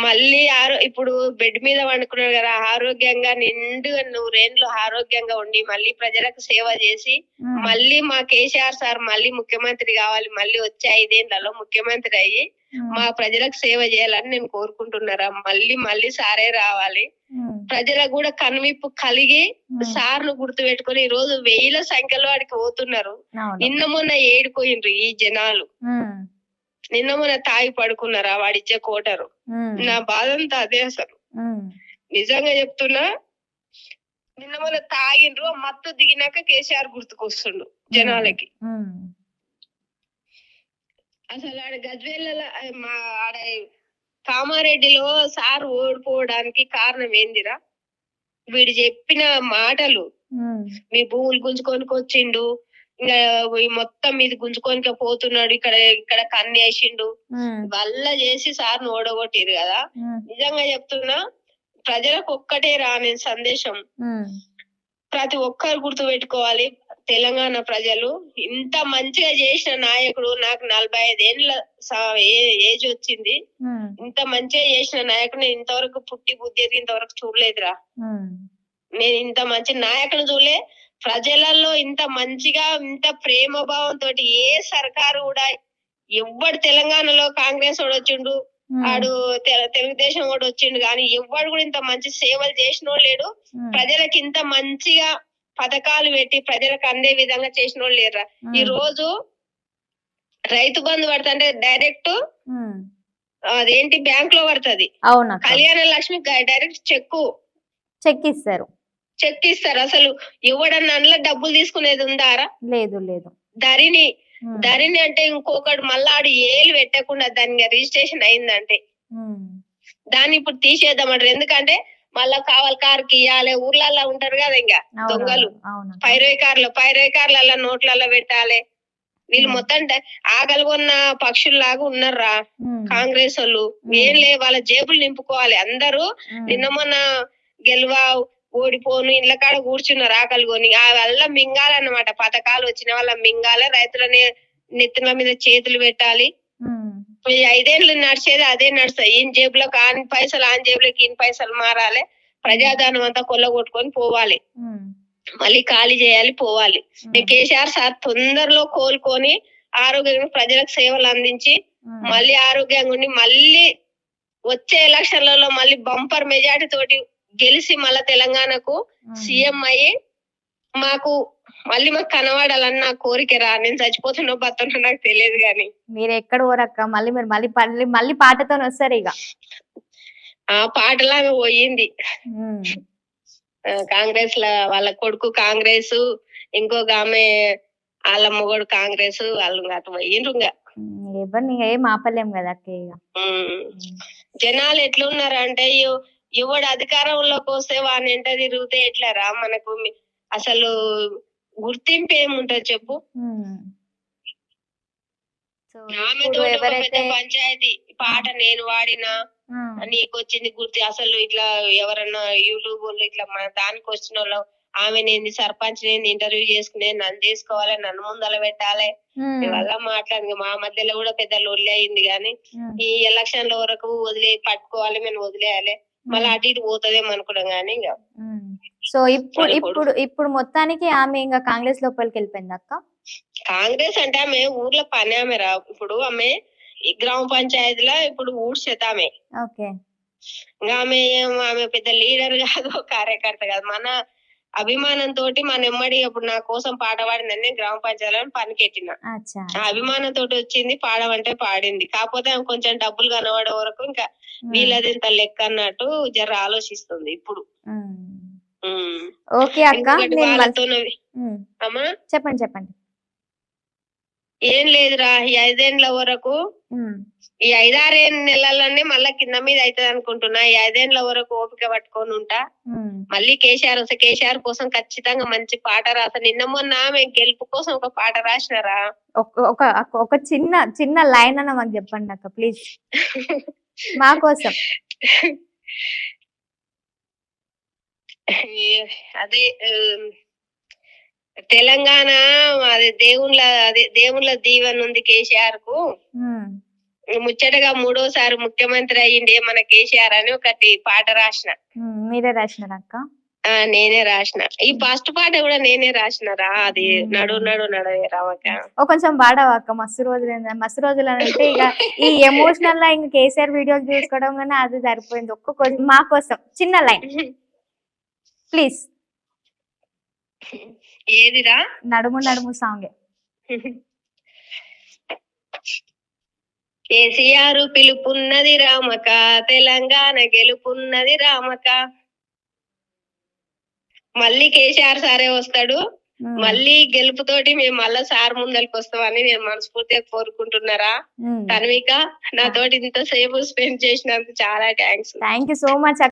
[SPEAKER 2] మళ్ళీ ఇప్పుడు బెడ్ మీద పండుకున్నాడు కదా, ఆరోగ్యంగా నిండుగా 100 ఏళ్ళు ఆరోగ్యంగా ఉండి మళ్ళీ ప్రజలకు సేవ చేసి మళ్ళీ మా కేసీఆర్ సార్ మళ్ళీ ముఖ్యమంత్రి కావాలి, మళ్ళీ వచ్చే 5 ఏళ్లలో ముఖ్యమంత్రి అయ్యి మా ప్రజలకు సేవ చేయాలని నేను కోరుకుంటున్నారా. మళ్ళీ మళ్ళీ సారే రావాలి. ప్రజలకు కూడా కనువిప్పు కలిగి సార్ ను గుర్తు పెట్టుకుని ఈ రోజు 1000ల సంఖ్యలో వాడికి పోతున్నారు. నిన్న మొన్న ఏడిపోయిండ్రు ఈ జనాలు, నిన్న మొన్న తాగి పడుకున్నారా వాడిచ్చే కోటరు. నా బాధ అంతా అదే అసలు, నిజంగా చెప్తున్నా. నిన్న మొన్న తాగిండ్రు, మత్తు దిగినాక కేసీఆర్ గుర్తుకొస్తుండు జనాలకి. అసలు ఆడ గజ్వేల్ ఆడ కామారెడ్డిలో సార్ ఓడిపోవడానికి కారణం ఏందిరా? వీడు చెప్పిన మాటలు. మీ భూములు గుంజుకొని వచ్చిండు, ఇంకా మొత్తం మీది గుంజుకొని పోతున్నాడు, ఇక్కడ కన్ను వేసిండు, వల్ల చేసి సార్ను ఓడగొట్టిరు కదా. నిజంగా చెప్తున్నా, ప్రజలకు ఒక్కటే నేను సందేశం, ప్రతి ఒక్కరు గుర్తు పెట్టుకోవాలి. తెలంగాణ ప్రజలు ఇంత మంచిగా చేసిన నాయకుడు, నాకు 45 ఏళ్ళ ఏజ్ వచ్చింది, ఇంత మంచిగా చేసిన నాయకుడు ఇంతవరకు పుట్టి బుద్ధి ఇంతవరకు చూడలేదురా. నేను ఇంత మంచి నాయకుడు చూడలే. ప్రజలలో ఇంత మంచిగా ఇంత ప్రేమ భావంతో ఏ సర్కారు కూడా, ఎవ్వడు తెలంగాణలో కాంగ్రెస్ వాడు వచ్చిండు, ఆడు తెలుగుదేశం వాడు వచ్చిండు, కానీ ఎవ్వడు కూడా ఇంత మంచి సేవలు చేసినోడు లేడు. ప్రజలకు ఇంత మంచిగా పథకాలు పెట్టి ప్రజలకు అందే విధంగా చేసినోడు లేరురా. ఈ రోజు రైతు బంధు పడుతుంటే డైరెక్ట్ అదేంటి బ్యాంక్ లో పడుతుంది, కళ్యాణ లక్ష్మి డైరెక్ట్ చెక్ ఇస్తారు. అసలు ఎవడన్నా అందులో డబ్బులు తీసుకునేది ఉందారా? లేదు. ధరణి అంటే ఇంకొకటి మళ్ళా ఆడు ఏలు పెట్టకుండా దాని రిజిస్ట్రేషన్ అయిందంటే దాన్ని ఇప్పుడు తీసేద్దామంటారు. ఎందుకంటే మళ్ళా కావాలి కారుకి ఇవ్వాలి, ఊర్లల్లో ఉంటారు కదా ఇంకా దొంగలు, పైరవీ కార్ల నోట్లలో పెట్టాలి. వీళ్ళు మొత్తం ఆగలుగొన్న పక్షుల్లాగా ఉన్నారా కాంగ్రెస్ వాళ్ళు. ఏం లే, వాళ్ళ జేబులు నింపుకోవాలి అందరూ. నిన్న మొన్న గెలువా ఓడిపోను ఇళ్ళ కాడ కూర్చున్నారు ఆకలిగొని, వల్ల మింగాలన్నమాట. పథకాలు వచ్చిన వాళ్ళ మింగాలి, రైతులని నెత్తుల మీద చేతులు పెట్టాలి. 5 ఏళ్ళు నడిచేది అదే నడుస్తాయి. ఈయన జేబులోకి ఆని పైసలు, ఆని జేబులోకి ఈయన పైసలు మారాలి, ప్రజాధనం అంతా కొల్లగొట్టుకొని పోవాలి, మళ్ళీ ఖాళీ చేయాలి, పోవాలి. కేసీఆర్ సార్ తొందరలో కోలుకొని ఆరోగ్యంగా ప్రజలకు సేవలు అందించి మళ్ళీ ఆరోగ్యంగా ఉండి మళ్ళీ వచ్చే ఎలక్షన్లలో మళ్ళీ బంపర్ మెజార్టీ తోటి గెలిచి మళ్ళా తెలంగాణకు సీఎం అయ్యి మాకు కనబడాలని నా కోరికరా. నేను చచ్చిపోతున్నా బతున్నా నాకు తెలియదు గాని.
[SPEAKER 1] మీరు ఎక్కడ ఊరక్క, మళ్ళీ పాటతో వస్తారు ఇక.
[SPEAKER 2] ఆ పాటలా పోయింది కాంగ్రెస్ లా, వాళ్ళ కొడుకు కాంగ్రెస్, ఇంకొక ఆమె వాళ్ళ మొగడు కాంగ్రెస్, వాళ్ళు అటు పోయిండ్రు.
[SPEAKER 1] ఎవరిని ఏం ఆపలేం కదా అక్క.
[SPEAKER 2] జనాలు ఎట్లున్నారంటే, ఎవడు అధికారంలోకి వస్తే వాడిని ఎంట తిరిగితే ఎట్లారా మనకు అసలు గుర్తింపు ఏముంటది చెప్పు. పెద్ద పంచాయతీ పాట నేను వాడినా నీకు వచ్చింది గుర్తు. అసలు ఇట్లా ఎవరన్నా యూట్యూబ్ వాళ్ళు ఇట్లా మన దానికి వచ్చిన వాళ్ళు, ఆమె నేను సర్పంచ్ నేను ఇంటర్వ్యూ చేసుకునే, నన్ను తీసుకోవాలి, నన్ను ముందల పెట్టాలి, ఇవల్ల మాట్లాడి మా మధ్యలో కూడా పెద్ద లొల్లి అయింది. గాని ఈ ఎలక్షన్ల వరకు పట్టుకోవాలి, మేము వదిలేయాలి, మళ్ళీ అటు ఇటు పోతుందేమో అనుకున్నాం గానీ ఇంకా.
[SPEAKER 1] సో ఇప్పుడు మొత్తానికి ఆమె ఇంకా కాంగ్రెస్ లోపలికి వెళ్ళిపోయింది అక్క.
[SPEAKER 2] కాంగ్రెస్ అంటే ఆమె ఊర్లో పని ఆమె రా. ఇప్పుడు ఆమె ఈ గ్రామ పంచాయతీలో ఇప్పుడు ఊడ్చేత ఆమె. ఆమె పెద్ద లీడర్ కాదు, కార్యకర్త కాదు. మన అభిమానంతో మన ఎమ్మడి ఇప్పుడు నా కోసం పాట పాడిందని గ్రామ పంచాయతీలో పనికెట్టిన. ఆ అభిమానంతో వచ్చింది, పాడమంటే పాడింది. కాకపోతే ఆమె కొంచెం డబ్బులు కనబడే వరకు ఇంకా వీళ్ళది ఇంత లెక్క అన్నట్టు జర ఆలోచిస్తుంది ఇప్పుడు.
[SPEAKER 1] ఓకే అక్క,
[SPEAKER 2] అమ్మా
[SPEAKER 1] చెప్పండి.
[SPEAKER 2] ఏం లేదురా, ఈ 5 ఏళ్ల వరకు, ఈ 5-6 నెలలనే మళ్ళా కింద మీద అవుతుంది అనుకుంటున్నా. ఈ 5 ఏళ్ల వరకు ఓపిక పట్టుకొని ఉంటా. మళ్ళీ కేసీఆర్ వస్తే కేసీఆర్ కోసం ఖచ్చితంగా మంచి పాట రాస్తా. నిన్న మొన్న ఆమె గెలుపు కోసం ఒక పాట రాసినారా.
[SPEAKER 1] ఒక చిన్న లైన్ అన్న మాకు చెప్పండి అక్క ప్లీజ్, మా కోసం.
[SPEAKER 2] అదే తెలంగాణ అది దేవుళ్ళ దీవెన ఉంది కేసీఆర్ కు. ముచ్చటగా 3వసారి ముఖ్యమంత్రి అయ్యిండే మన కేసీఆర్ అని ఒకటి పాట రాసిన.
[SPEAKER 1] మీరే రాసినారా అక్క?
[SPEAKER 2] నేనే రాసిన. ఈ ఫస్ట్ పాట కూడా నేనే రాసినరా. అది నడు నడు నడవే రామక.
[SPEAKER 1] కొంచెం పాడవా అక్క? మస్తు రోజులు అంటే ఇక ఈ ఎమోషనల్ లా ఇంకా కేసీఆర్ వీడియోలు చూసుకోవడం కానీ అది సరిపోయింది. మా కోసం చిన్న లైన్ ప్లీజ్.
[SPEAKER 2] ఏదిరా?
[SPEAKER 1] నడుము నడుము సాంగ్.
[SPEAKER 2] కేసీఆర్ పిలుపున్నది రామక, తెలంగాణ గెలుపున్నది రామక. మళ్ళీ కేసీఆర్ సారే వస్తాడు. మళ్ళీ గెలుపుతోటి మేము మళ్ళా సార్ ముందరికి వస్తామని నేను మనస్ఫూర్తిగా కోరుకుంటున్నారా. తన్విక, నాతోటి ఇంతసేపు స్పెండ్ చేసినందుకు చాలా thanks.
[SPEAKER 1] Thank you so much.